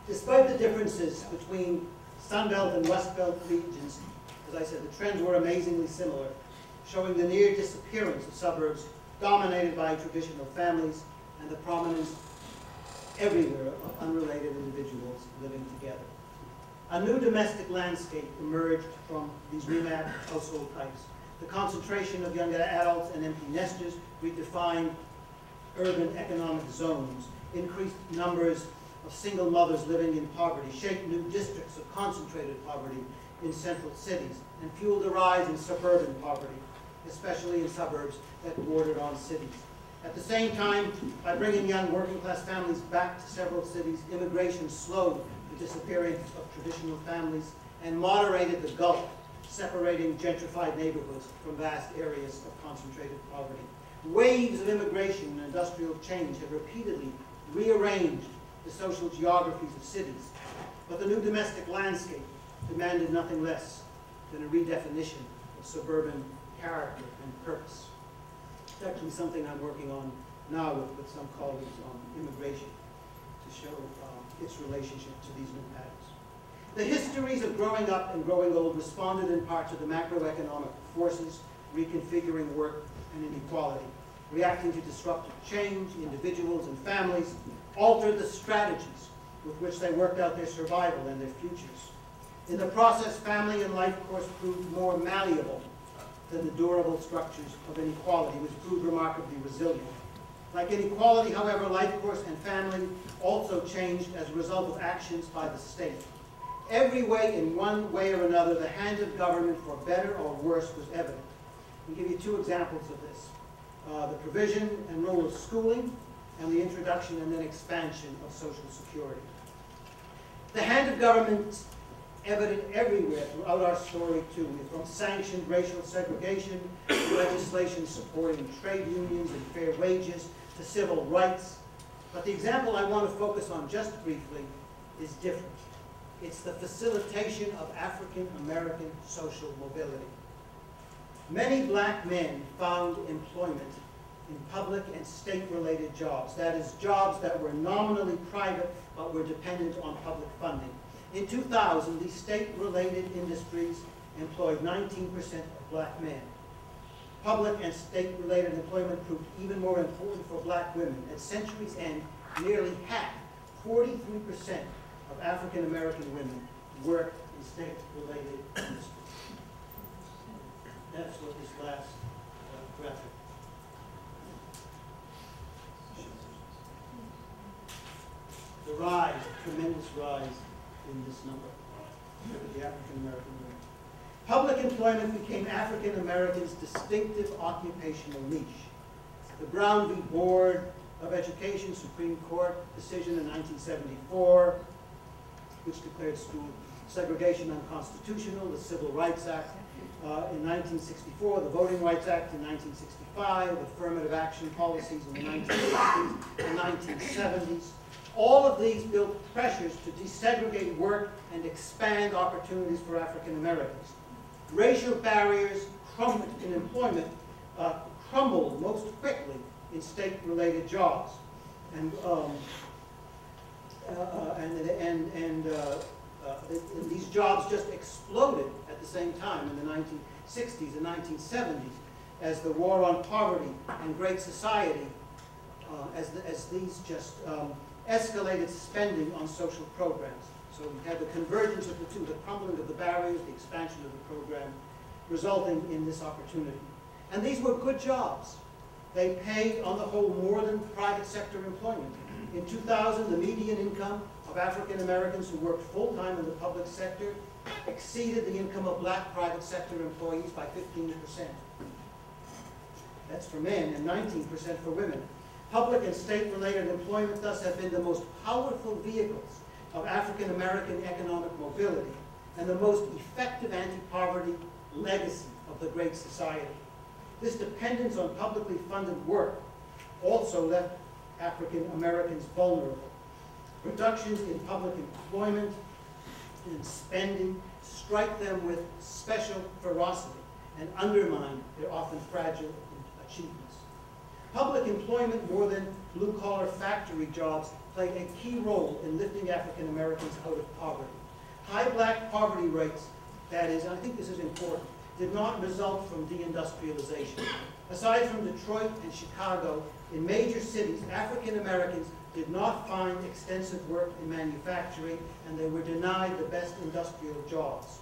Despite the differences between Sunbelt and Westbelt regions, as I said, the trends were amazingly similar, showing the near disappearance of suburbs dominated by traditional families and the prominence everywhere of unrelated individuals living together. A new domestic landscape emerged from these revamped household types. The concentration of young adults and empty nesters redefined urban economic zones, increased numbers of single mothers living in poverty, shaped new districts of concentrated poverty in central cities, and fueled a rise in suburban poverty, especially in suburbs that bordered on cities. At the same time, by bringing young working-class families back to several cities, immigration slowed the disappearance of traditional families and moderated the gulf, separating gentrified neighborhoods from vast areas of concentrated poverty. Waves of immigration and industrial change have repeatedly rearranged the social geographies of cities, but the new domestic landscape demanded nothing less than a redefinition of suburban character and purpose. It's actually something I'm working on now with some colleagues on immigration to show its relationship to these new patterns. The histories of growing up and growing old responded in part to the macroeconomic forces reconfiguring work and inequality. Reacting to disruptive change, individuals and families altered the strategies with which they worked out their survival and their futures. In the process, family and life course proved more malleable than the durable structures of inequality, which proved remarkably resilient. Like inequality, however, life course and family also changed as a result of actions by the state. Every way, in one way or another, the hand of government, for better or worse, was evident. I'll give you two examples of this. The provision and role of schooling, and the introduction and then expansion of Social Security. The hand of government evident everywhere throughout our story too, from sanctioned racial segregation to legislation supporting trade unions and fair wages to civil rights. But the example I want to focus on just briefly is different. It's the facilitation of African American social mobility. Many black men found employment in public and state-related jobs. That is, jobs that were nominally private but were dependent on public funding. In 2000, these state-related industries employed 19% of black men. Public and state-related employment proved even more important for black women. At century's end, nearly half, 43% of African American women worked in state-related industries. That's what this last graphic. The rise, tremendous rise in this number of the African American women. Public employment became African Americans' distinctive occupational niche. The Brown v. Board of Education Supreme Court decision in 1974, which declared school segregation unconstitutional, the Civil Rights Act in 1964, the Voting Rights Act in 1965, affirmative action policies in the 1960s and 1970s. All of these built pressures to desegregate work and expand opportunities for African Americans. Racial barriers in employment crumbled most quickly in state-related jobs, and these jobs just exploded at the same time in the 1960s and 1970s as the war on poverty and Great Society, as these just escalated spending on social programs. So we had the convergence of the two, the crumbling of the barriers, the expansion of the program, resulting in this opportunity. And these were good jobs. They paid, on the whole, more than private sector employment. In 2000, the median income of African Americans who worked full-time in the public sector exceeded the income of black private sector employees by 15%. That's for men, and 19% for women. Public and state-related employment thus have been the most powerful vehicles of African American economic mobility and the most effective anti-poverty legacy of the Great Society. This dependence on publicly funded work also left African Americans vulnerable. Reductions in public employment and spending strike them with special ferocity and undermine their often fragile achievements. Public employment, more than blue-collar factory jobs, played a key role in lifting African Americans out of poverty. High black poverty rates, that is, and I think this is important, did not result from deindustrialization. Aside from Detroit and Chicago, in major cities, African Americans did not find extensive work in manufacturing, and they were denied the best industrial jobs.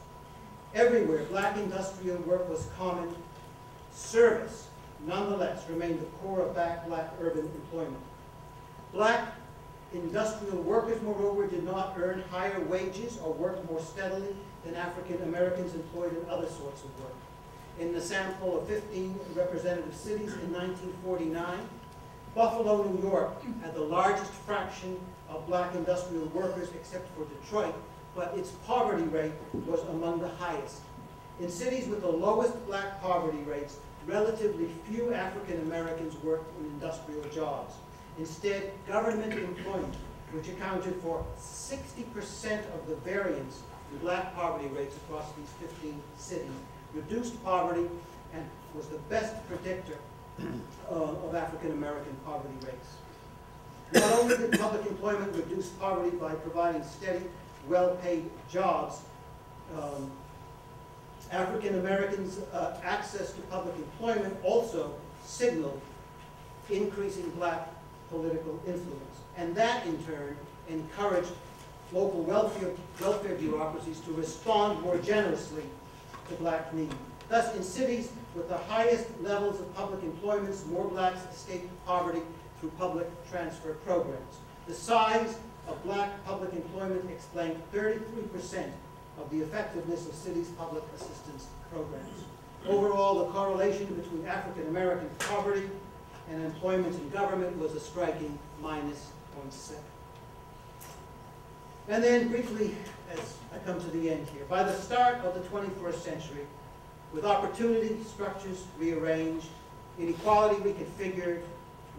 Everywhere, black industrial work was common. Service, nonetheless, remained the core of black urban employment. Black industrial workers, moreover, did not earn higher wages or work more steadily than African Americans employed in other sorts of work. In the sample of 15 representative cities in 1949, Buffalo, New York had the largest fraction of black industrial workers except for Detroit, but its poverty rate was among the highest. In cities with the lowest black poverty rates, relatively few African Americans worked in industrial jobs. Instead, government employment, which accounted for 60% of the variance in black poverty rates across these 15 cities, reduced poverty and was the best predictor of African American poverty rates. Not only did public employment reduce poverty by providing steady, well-paid jobs, African Americans' access to public employment also signaled increasing black political influence. And that, in turn, encouraged local welfare bureaucracies to respond more generously to black need. Thus, in cities with the highest levels of public employment, more blacks escaped poverty through public transfer programs. The size of black public employment explained 33% of the effectiveness of cities' public assistance programs. Overall, the correlation between African American poverty and employment in government was a striking -0.7. And then briefly, as I come to the end here, by the start of the 21st century, with opportunity structures rearranged, inequality reconfigured,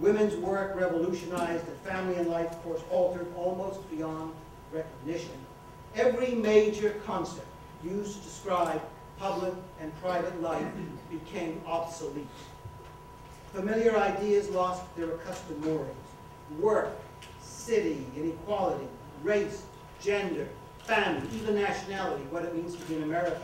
women's work revolutionized, and family and life course altered almost beyond recognition, every major concept used to describe public and private life became obsolete. Familiar ideas lost their accustomed moorings. Work, city, inequality, race, gender, family, even nationality, what it means to be an American,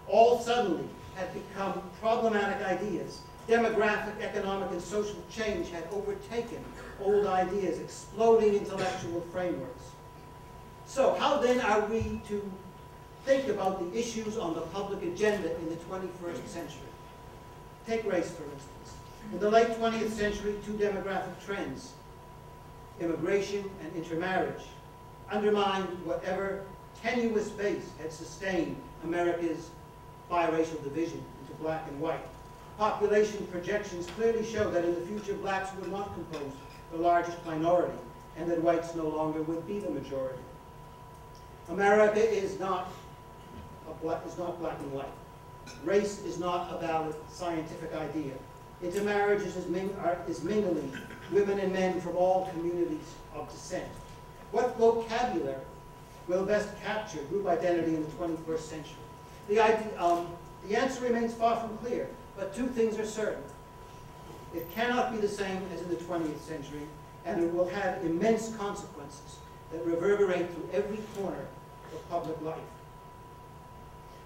all suddenly had become problematic ideas. Demographic, economic, and social change had overtaken old ideas, exploding intellectual frameworks. So how then are we to think about the issues on the public agenda in the 21st century? Take race, for instance. In the late 20th century, two demographic trends, immigration and intermarriage, undermined whatever tenuous base had sustained America's biracial division into black and white. Population projections clearly show that in the future blacks would not compose the largest minority and that whites no longer would be the majority. America is not black and white. Race is not a valid scientific idea. Intermarriage is mingling women and men from all communities of descent. What vocabulary will best capture group identity in the 21st century? The answer remains far from clear, but two things are certain. It cannot be the same as in the 20th century, and it will have immense consequences that reverberate through every corner of public life.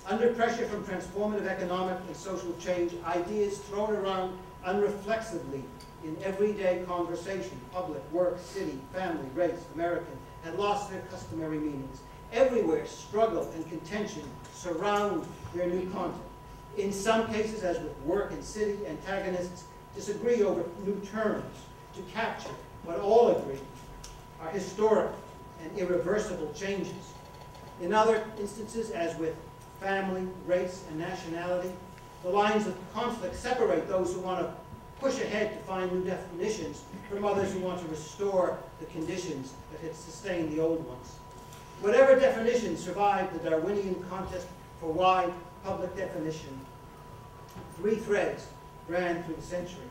Under pressure from transformative economic and social change, ideas thrown around unreflexively in everyday conversation, public, work, city, family, race, American, had lost their customary meanings. Everywhere, struggle and contention surround their new content. In some cases, as with work and city, antagonists disagree over new terms to capture, but all agree are historic and irreversible changes. In other instances, as with family, race, and nationality, the lines of conflict separate those who want to push ahead to find new definitions from others who want to restore the conditions that had sustained the old ones. Whatever definition survived the Darwinian contest for wide public definition, three threads ran through the century.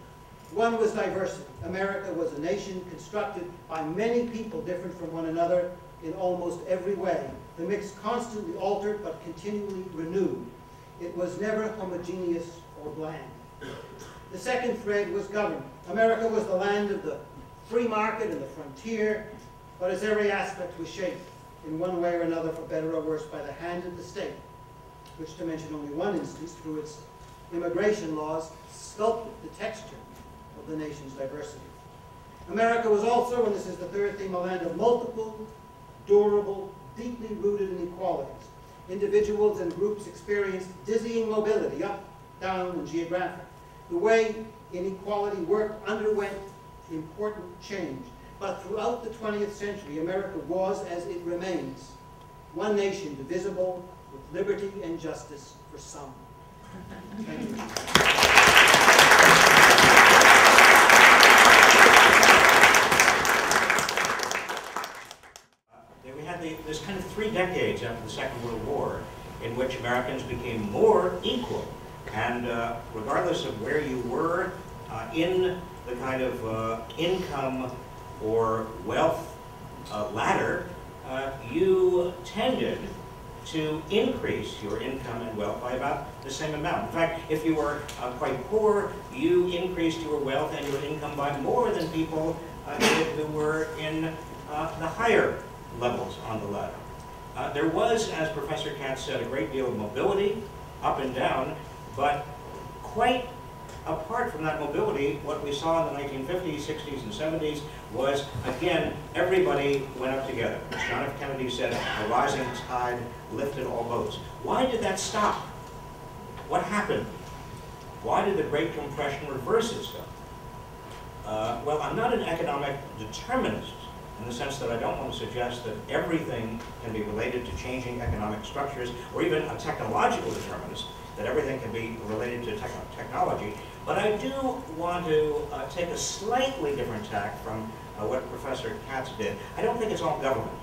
One was diversity. America was a nation constructed by many people different from one another in almost every way. The mix constantly altered but continually renewed. It was never homogeneous or bland. The second thread was government. America was the land of the free market and the frontier, but its every aspect was shaped in one way or another, for better or worse, by the hand of the state, which, to mention only one instance, through its immigration laws, sculpted the texture of the nation's diversity. America was also, and this is the third theme, a land of multiple, durable, deeply rooted inequalities. Individuals and groups experienced dizzying mobility, up, down, and geographic. The way inequality worked underwent important change. But throughout the 20th century, America was, as it remains, one nation divisible with liberty and justice for some. Thank you. We had this kind of 3 decades after the Second World War in which Americans became more equal. And regardless of where you were in the kind of income or wealth ladder, you tended to increase your income and wealth by about the same amount. In fact, if you were quite poor, you increased your wealth and your income by more than people who were in the higher levels on the ladder. There was, as Professor Katz said, a great deal of mobility up and down, but quite apart from that mobility, what we saw in the 1950s, 60s, and 70s was, again, everybody went up together. As John F. Kennedy said, a rising tide lifted all boats. Why did that stop? What happened? Why did the Great Compression reverse itself? Well, I'm not an economic determinist in the sense that I don't want to suggest that everything can be related to changing economic structures, or even a technological determinist, that everything can be related to technology. But I do want to take a slightly different tack from what Professor Katz did. I don't think it's all government.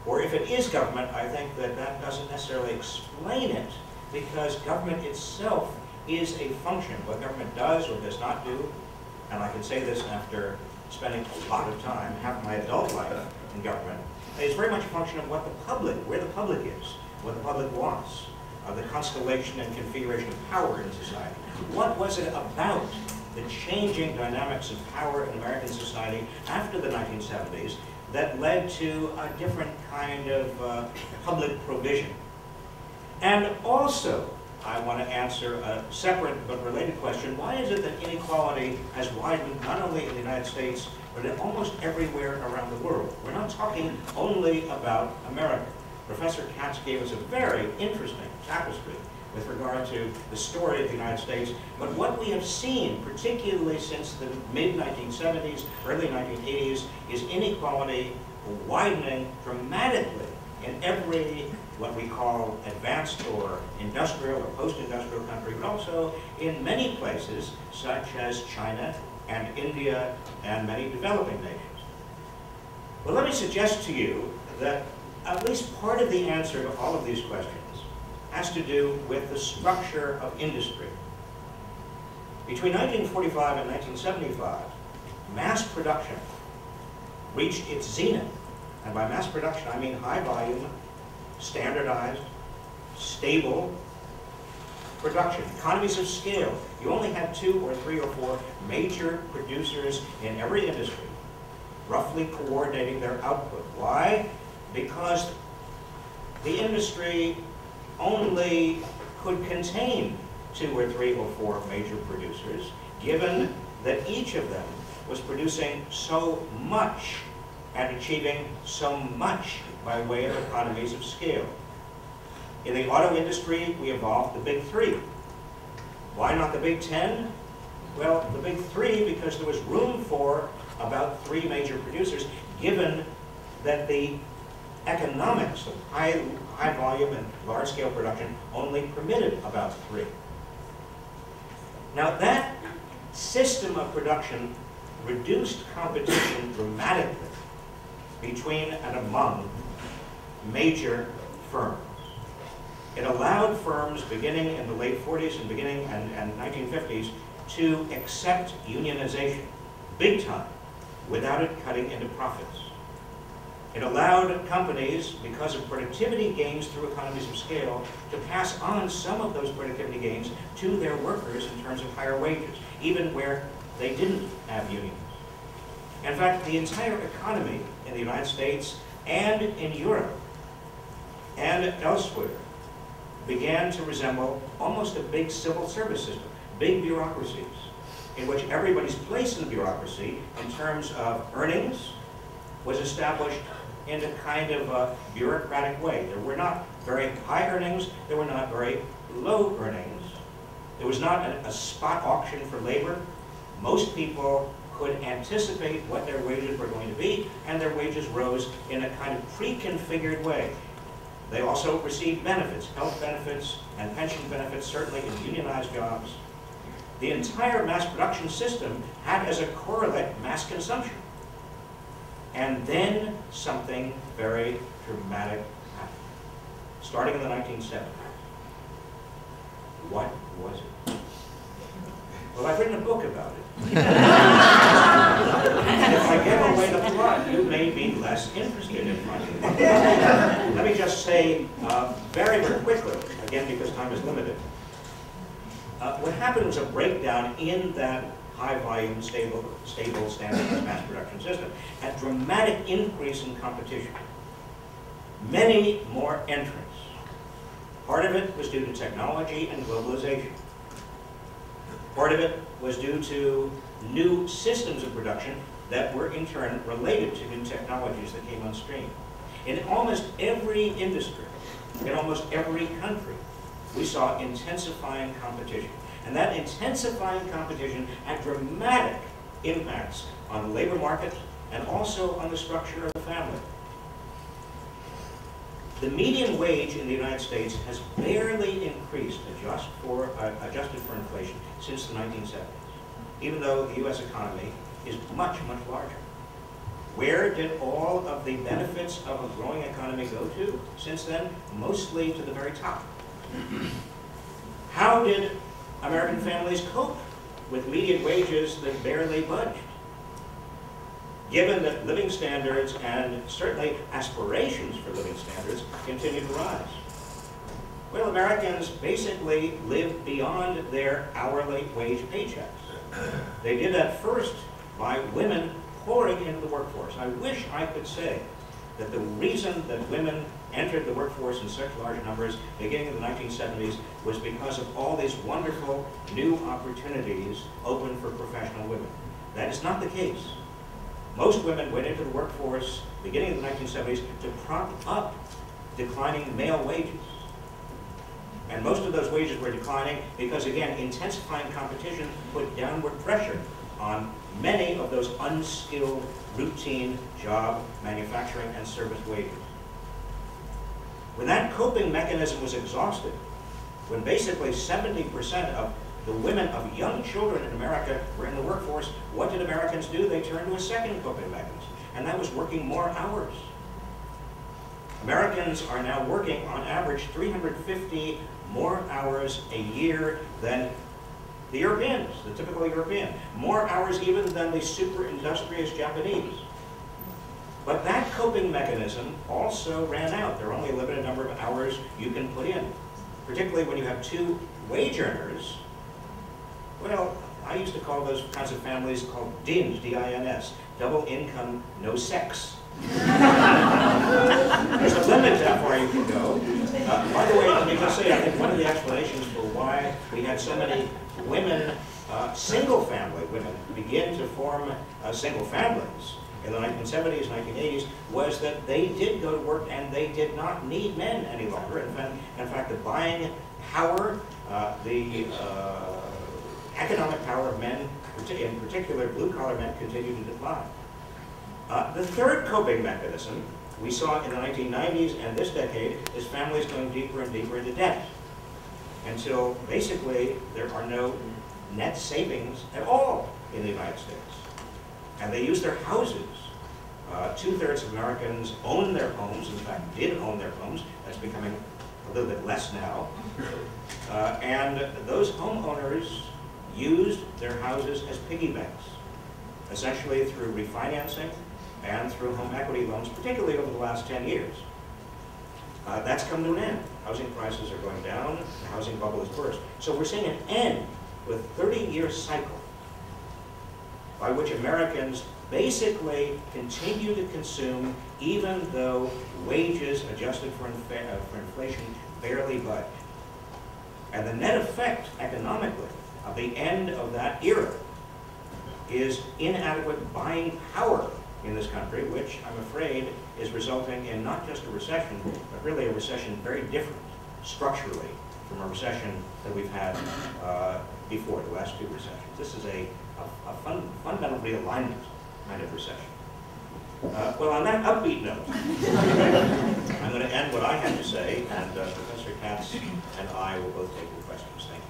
Or if it is government, I think that that doesn't necessarily explain it, because government itself is a function. What government does or does not do, and I can say this after spending a lot of time, half my adult life in government, is very much a function of what the public, where the public is, what the public wants, the constellation and configuration of power in society. What was it about the changing dynamics of power in American society after the 1970s that led to a different kind of public provision? And also, I want to answer a separate but related question. Why is it that inequality has widened not only in the United States, but in almost everywhere around the world? We're not talking only about America. Professor Katz gave us a very interesting tapestry with regard to the story of the United States. But what we have seen, particularly since the mid-1970s, early 1980s, is inequality widening dramatically in every what we call advanced or industrial or post-industrial country, but also in many places such as China and India and many developing nations. Well, let me suggest to you that at least part of the answer to all of these questions has to do with the structure of industry. Between 1945 and 1975, mass production reached its zenith. And by mass production, I mean high volume, standardized, stable production, economies of scale. You only had 2 or 3 or 4 major producers in every industry, roughly coordinating their output. Why? Because the industry only could contain 2 or 3 or 4 major producers, given that each of them was producing so much and achieving so much by way of economies of scale. In the auto industry, we evolved the big 3. Why not the big 10? Well, the big 3 because there was room for about 3 major producers, given that the economics of high volume and large scale production only permitted about 3. Now that system of production reduced competition dramatically between and among major firms. It allowed firms beginning in the late 40s and beginning and 1950s to accept unionization big time without it cutting into profits. It allowed companies, because of productivity gains through economies of scale, to pass on some of those productivity gains to their workers in terms of higher wages, even where they didn't have unions. In fact, the entire economy in the United States and in Europe and elsewhere began to resemble almost a big civil service system, big bureaucracies, in which everybody's place in the bureaucracy in terms of earnings was established in a kind of a bureaucratic way. There were not very high earnings, there were not very low earnings. There was not a spot auction for labor. Most people could anticipate what their wages were going to be, and their wages rose in a kind of pre-configured way. They also received benefits, health benefits and pension benefits, certainly in unionized jobs. The entire mass production system had as a correlate mass consumption. And then something very dramatic happened, starting in the 1970s. What was it? Well, I've written a book about it. And if I give away the plot, you may be less interested in my book. Let me just say very, very quickly, again because time is limited, what happened was a breakdown in that high-volume, stable, standardized mass production system, a dramatic increase in competition. Many more entrants. Part of it was due to technology and globalization. Part of it was due to new systems of production that were in turn related to new technologies that came on stream. In almost every industry, in almost every country, we saw intensifying competition. And that intensifying competition had dramatic impacts on the labor market and also on the structure of the family. The median wage in the United States has barely increased, adjusted for inflation, since the 1970s, even though the U.S. economy is much, much larger. Where did all of the benefits of a growing economy go to since then? Mostly to the very top. How did American families cope with median wages that barely budged, given that living standards and certainly aspirations for living standards continue to rise? Well, Americans basically lived beyond their hourly wage paychecks. They did that first by women pouring into the workforce. I wish I could say that the reason that women entered the workforce in such large numbers beginning in the 1970s was because of all these wonderful new opportunities open for professional women. That is not the case. Most women went into the workforce beginning in the 1970s to prop up declining male wages. And most of those wages were declining because, again, intensifying competition put downward pressure on many of those unskilled, routine job, manufacturing, and service wages. When that coping mechanism was exhausted, when basically 70% of the women of young children in America were in the workforce, what did Americans do? They turned to a second coping mechanism, and that was working more hours. Americans are now working on average 350 more hours a year than the Europeans, the typical European. More hours even than the super industrious Japanese. But that coping mechanism also ran out. There are only a limited number of hours you can put in, particularly when you have two wage earners. Well, I used to call those kinds of families called DINS, D-I-N-S, double income, no sex. There's a limit to how far you can go. By the way, let me just say, I think one of the explanations for why we had so many women, single-family women, begin to form single families in the 1970s, 1980s, was that they did go to work and they did not need men any longer. In fact, the buying power, the economic power of men, in particular blue-collar men, continued to decline. The third coping mechanism we saw in the 1990s and this decade is families going deeper and deeper into debt until basically there are no net savings at all in the United States. And they use their houses. 2/3 of Americans own their homes, in fact did own their homes. That's becoming a little bit less now. And those homeowners used their houses as piggy banks, essentially through refinancing and through home equity loans, particularly over the last 10 years. That's come to an end. Housing prices are going down, the housing bubble has burst. So we're seeing an end with a 30-year cycle by which Americans basically continue to consume even though wages adjusted for inflation barely budge. And the net effect economically of the end of that era is inadequate buying power in this country, which I'm afraid is resulting in not just a recession, but really a recession very different structurally from a recession that we've had before, the last two recessions. This is a fundamental realignment kind of recession. Well, on that upbeat note, I'm going to end what I had to say, and Professor Katz and I will both take your questions. Thank you.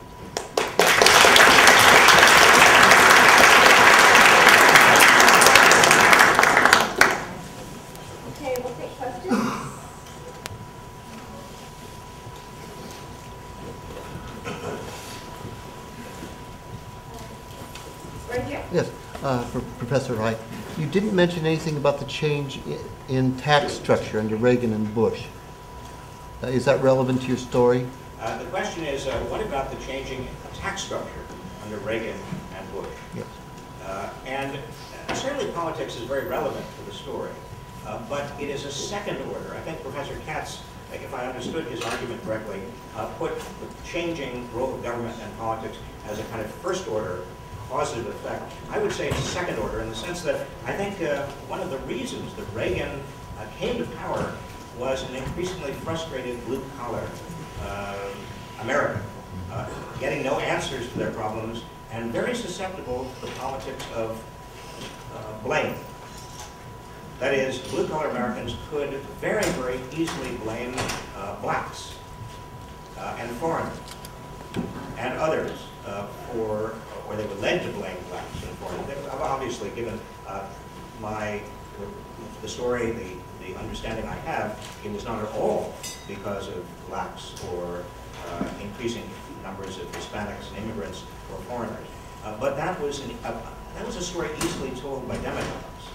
Okay, we'll take questions. Right here. Yes, for Professor Reich, you didn't mention anything about the change in tax structure under Reagan and Bush. Is that relevant to your story? The question is, what about the changing tax structure under Reagan and Bush? Yes. And certainly politics is very relevant to the story, but it is a second order. I think Professor Katz, if I understood his argument correctly, put the changing role of government and politics as a kind of first order positive effect. I would say it's a second order in the sense that I think one of the reasons that Reagan came to power was an increasingly frustrated blue-collar America, getting no answers to their problems and very susceptible to the politics of blame. That is, blue-collar Americans could very, very easily blame blacks and foreigners and others or they were led to blame blacks and foreigners. I've obviously given the story, the understanding I have, it was not at all because of blacks or increasing numbers of Hispanics and immigrants or foreigners. But that was a story easily told by demagogues.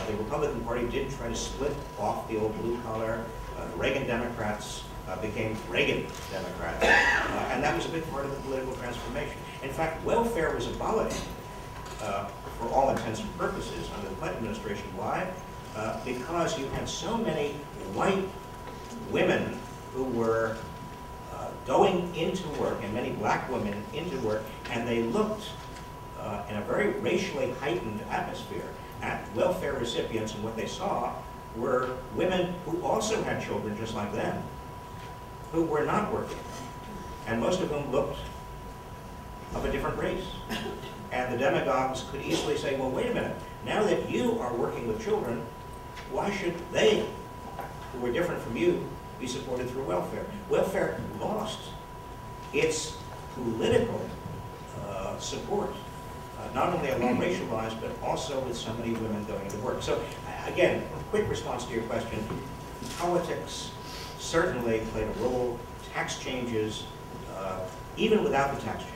The Republican Party did try to split off the old blue-collar. Reagan Democrats became Reagan Democrats. And that was a big part of the political transformation. In fact, welfare was abolished for all intents and purposes under the Clinton administration. Why? Because you had so many white women who were going into work, and many black women into work, and they looked in a very racially heightened atmosphere at welfare recipients, and what they saw were women who also had children just like them, who were not working, and most of them looked of a different race. And the demagogues could easily say, well, wait a minute, now that you are working with children, why should they, who were different from you, be supported through welfare? Welfare lost its political support, not only along racial lines, but also with so many women going to work. So again, a quick response to your question, politics certainly played a role. Tax changes, even without the tax change,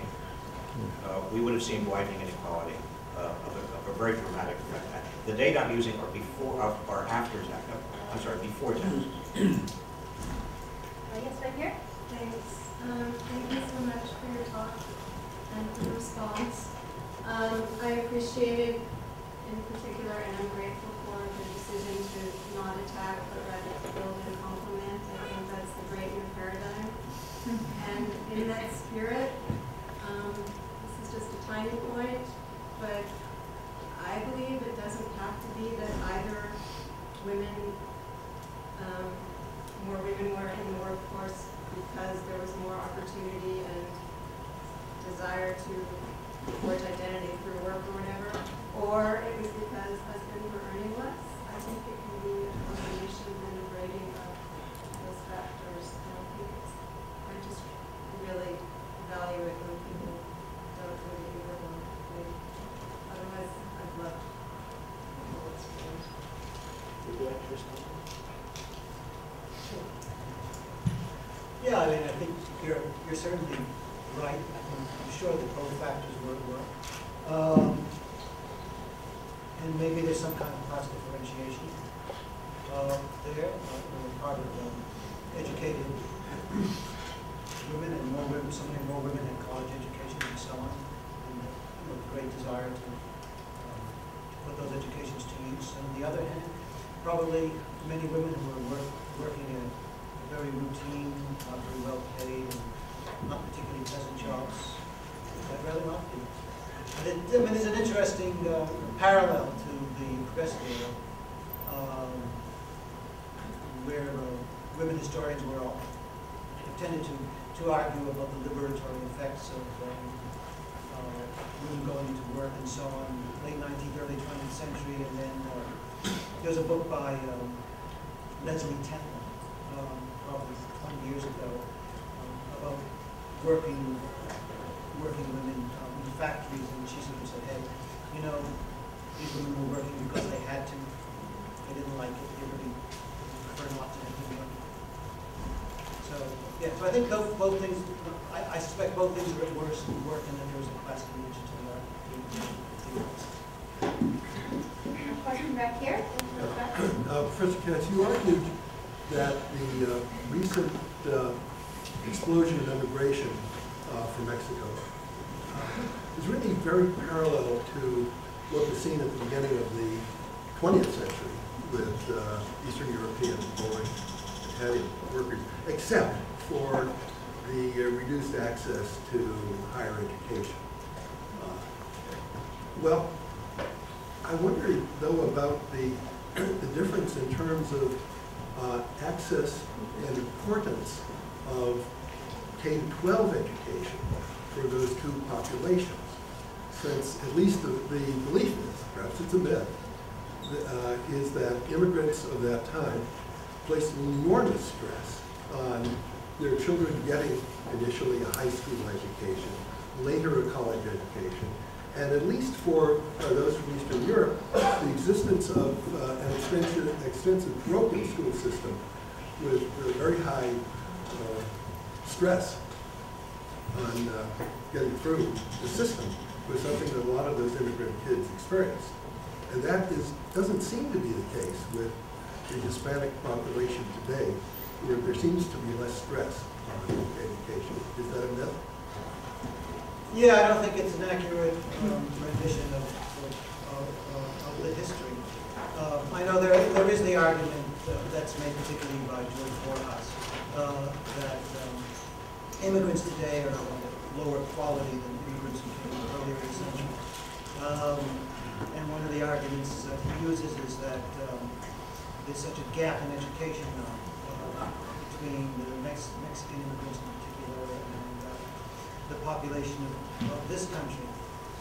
we would have seen widening inequality of a very dramatic effect. The data I'm using are before, are after tax. I'm sorry, before tax. Yes, right here. Thanks. Thank you so much for your talk and for the response. I appreciated in particular, and I'm grateful for the decision to not attack, but rather to build and complement. I think that's the great new paradigm. And in that spirit, this is just a tiny point, but I believe it doesn't have to be that either women, more women were in the workforce because there was more opportunity and desire to forge identity through work or whatever, or it was because husbands were earning less. think it can be a combination and a writing of those factors. I just really value it when people don't really hear them. Otherwise, I'd love the whole experience. Would you like to respond? Yeah, I mean, I think you're certainly right. I'm sure that both factors work. And maybe there's some kind of class differentiation there. Part of educated women and more women, so many more women in college education and so on, and a great desire to put those educations to use. On the other hand, probably many women who are working in very routine, not very well paid, and not particularly pleasant jobs. I'd rather not be. I mean, there's an interesting parallel to the progressive era, where women historians were all tended to argue about the liberatory effects of women going into work and so on, late 19th, early 20th century, and then there's a book by Leslie Temple, probably 20 years ago, about working women in factories, and she sort of said, hey, you know, these women were working because they had to. They didn't like it. They really preferred not to have been working. So, yeah, so I think both things, I suspect both things are at worst work, and then there was a class dimension to A question back here. Professor Katz, you argued that the recent explosion in immigration from Mexico is really very parallel to what was seen at the beginning of the 20th century with Eastern European going Italian workers, except for the reduced access to higher education. Well, I wonder though about the difference in terms of access and importance of K-12 education for those two populations, since at least the belief is, perhaps it's a myth, is that immigrants of that time placed enormous stress on their children getting initially a high school education, later a college education, and at least for those from Eastern Europe, the existence of an extensive parochial school system with very high stress on getting through the system was something that a lot of those immigrant kids experienced. And that doesn't seem to be the case with the Hispanic population today, where there seems to be less stress on education. Is that a myth? Yeah, I don't think it's an accurate rendition of the history. I know there is the argument that's made particularly by George Borjas that immigrants today are of lower quality than immigrants who came earlier in the century. And one of the arguments that he uses is that there's such a gap in education now between the Mexican immigrants in particular and the population of this country.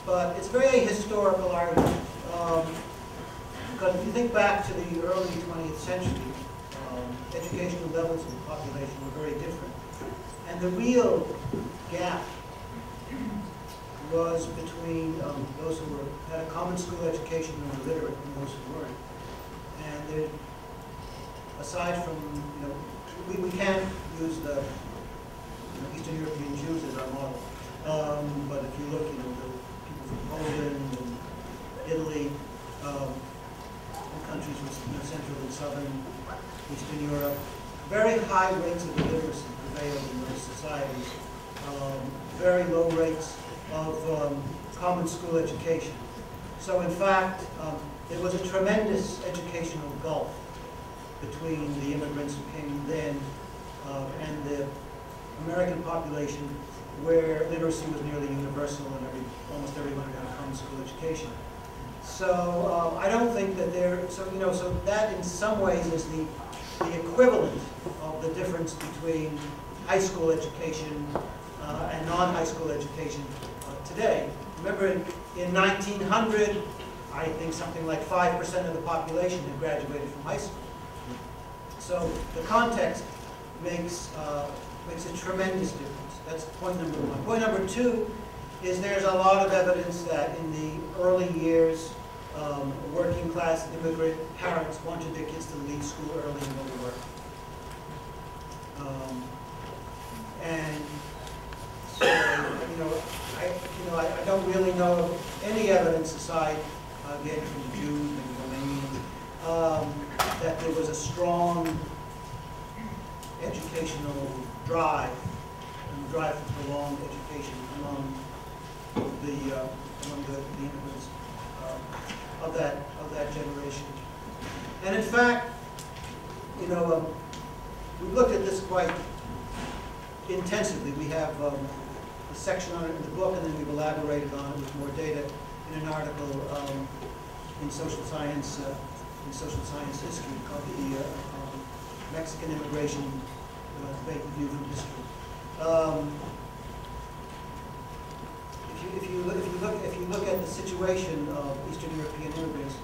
But it's very historical argument. Because if you think back to the early 20th century, educational levels of the population were very different. And the real gap was between those who had a common school education and were literate and those who weren't. And aside from, we can't use the Eastern European Jews as our model. But if you look, the people from Poland and Italy, countries with Central and Southern Eastern Europe, very high rates of illiteracy prevailed in those societies. Very low rates of common school education. So in fact, there was a tremendous educational gulf between the immigrants who came then and the American population, where literacy was nearly universal and almost everyone got a common school education. So I don't think that so that in some ways is the equivalent of the difference between high school education and non-high school education today. Remember, in 1900, I think something like 5% of the population had graduated from high school. So the context makes a tremendous difference. That's point number one. Point number two is there's a lot of evidence that in the early years, working class immigrant parents wanted their kids to leave school early and go to work. And so, I don't really know of any evidence aside, again, from the Jews and Romanians, that there was a strong educational drive, and drive for prolonged education among the immigrants of that generation. And in fact, we've looked at this quite intensively. We have a section on it in the book, and then we've elaborated on it with more data in an article in social science history called the Mexican Immigration Debate View from History. If you look at the situation of Eastern European immigrants,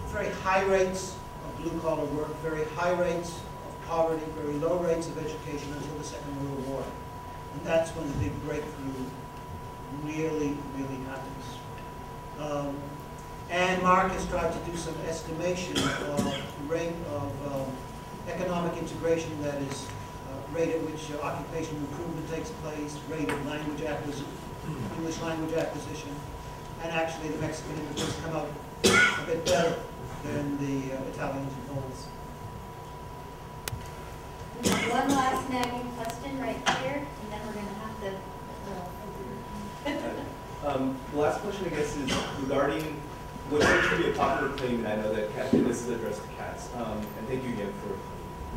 very high rates of blue-collar work, very high rates of poverty, very low rates of education until the Second World War. And that's when the big breakthrough really, really happens. And Mark has tried to do some estimation of the rate of economic integration, that is, rate at which occupational improvement takes place, rate of language acquisition, English language acquisition, and actually the Mexican immigrants come out a bit better than the Italians and Poles. One last nagging question right here, and then we're going to have to. The last question, I guess, is regarding what seems to be a popular claim, and I know that this is addressed to Katz, and thank you again for a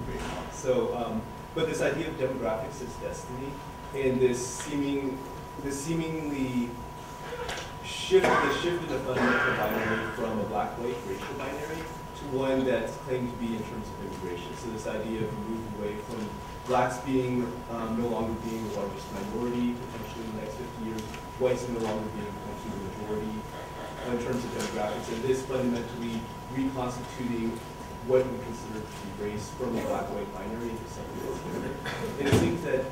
great talk. So, but this idea of demographics as destiny, and this seemingly shifted the fundamental binary from a black-white racial binary to one that's claimed to be in terms of immigration. So this idea of moving away from blacks being no longer being the largest minority, potentially in the next 50 years, whites no longer being potentially the majority in terms of demographics, and this fundamentally reconstituting what we consider to be race from a black-white binary into something that's different. And it seems that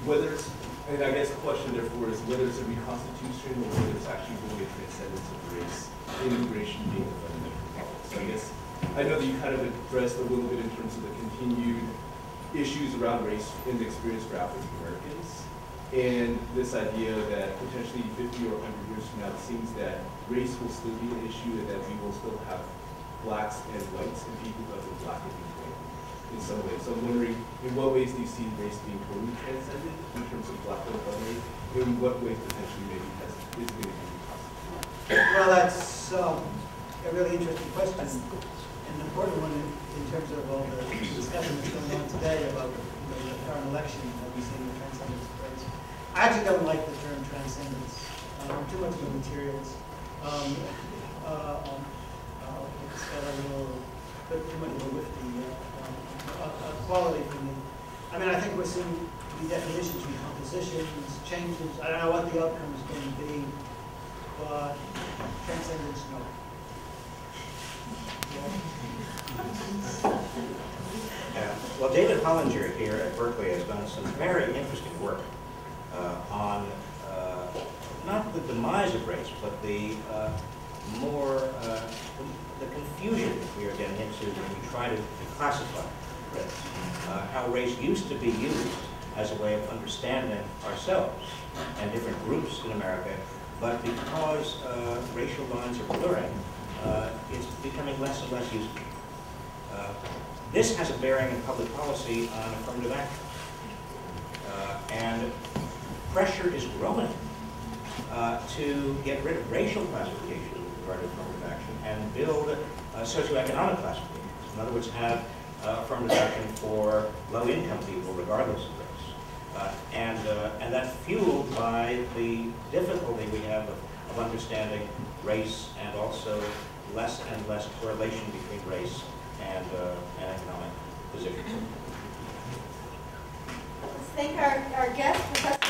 whether it's, and I guess the question therefore is whether it's a reconstitution or whether it's actually really a transcendence of race, immigration being the fundamental problem. So I guess, I know that you kind of addressed a little bit in terms of the continued issues around race in the experience for African Americans, and this idea that potentially 50 or 100 years from now, it seems that race will still be an issue and that we will still have blacks and whites and people who have been black and white in some ways. So I'm wondering, in what ways do you see race being totally transcended in terms of black-white binary? In what ways potentially maybe is going to be reconstituted? Well, that's a really interesting question, and an important one in terms of all the discussion that's going on today about the current election that we see in the transcendence of race. I actually don't like the term transcendence. I'm too much of a materialist. It's got a little bit too much of a lifty quality for me. I mean, I think we're seeing redefinitions, recompositions, changes. I don't know what the outcome is going to be, but transcendence, no. Well, David Hollinger here at Berkeley has done some very interesting work on not the demise of race, but the the confusion we are getting into when we try to classify race. How race used to be used as a way of understanding ourselves and different groups in America, but because racial lines are blurring, it's becoming less and less useful. This has a bearing in public policy on affirmative action. And pressure is growing to get rid of racial classification with regard to affirmative action and build socioeconomic classifications. In other words, have affirmative action for low-income people, regardless of race. And that's fueled by the difficulty we have of understanding race, and also less and less correlation between race and economic position. Let's thank our guest, Professor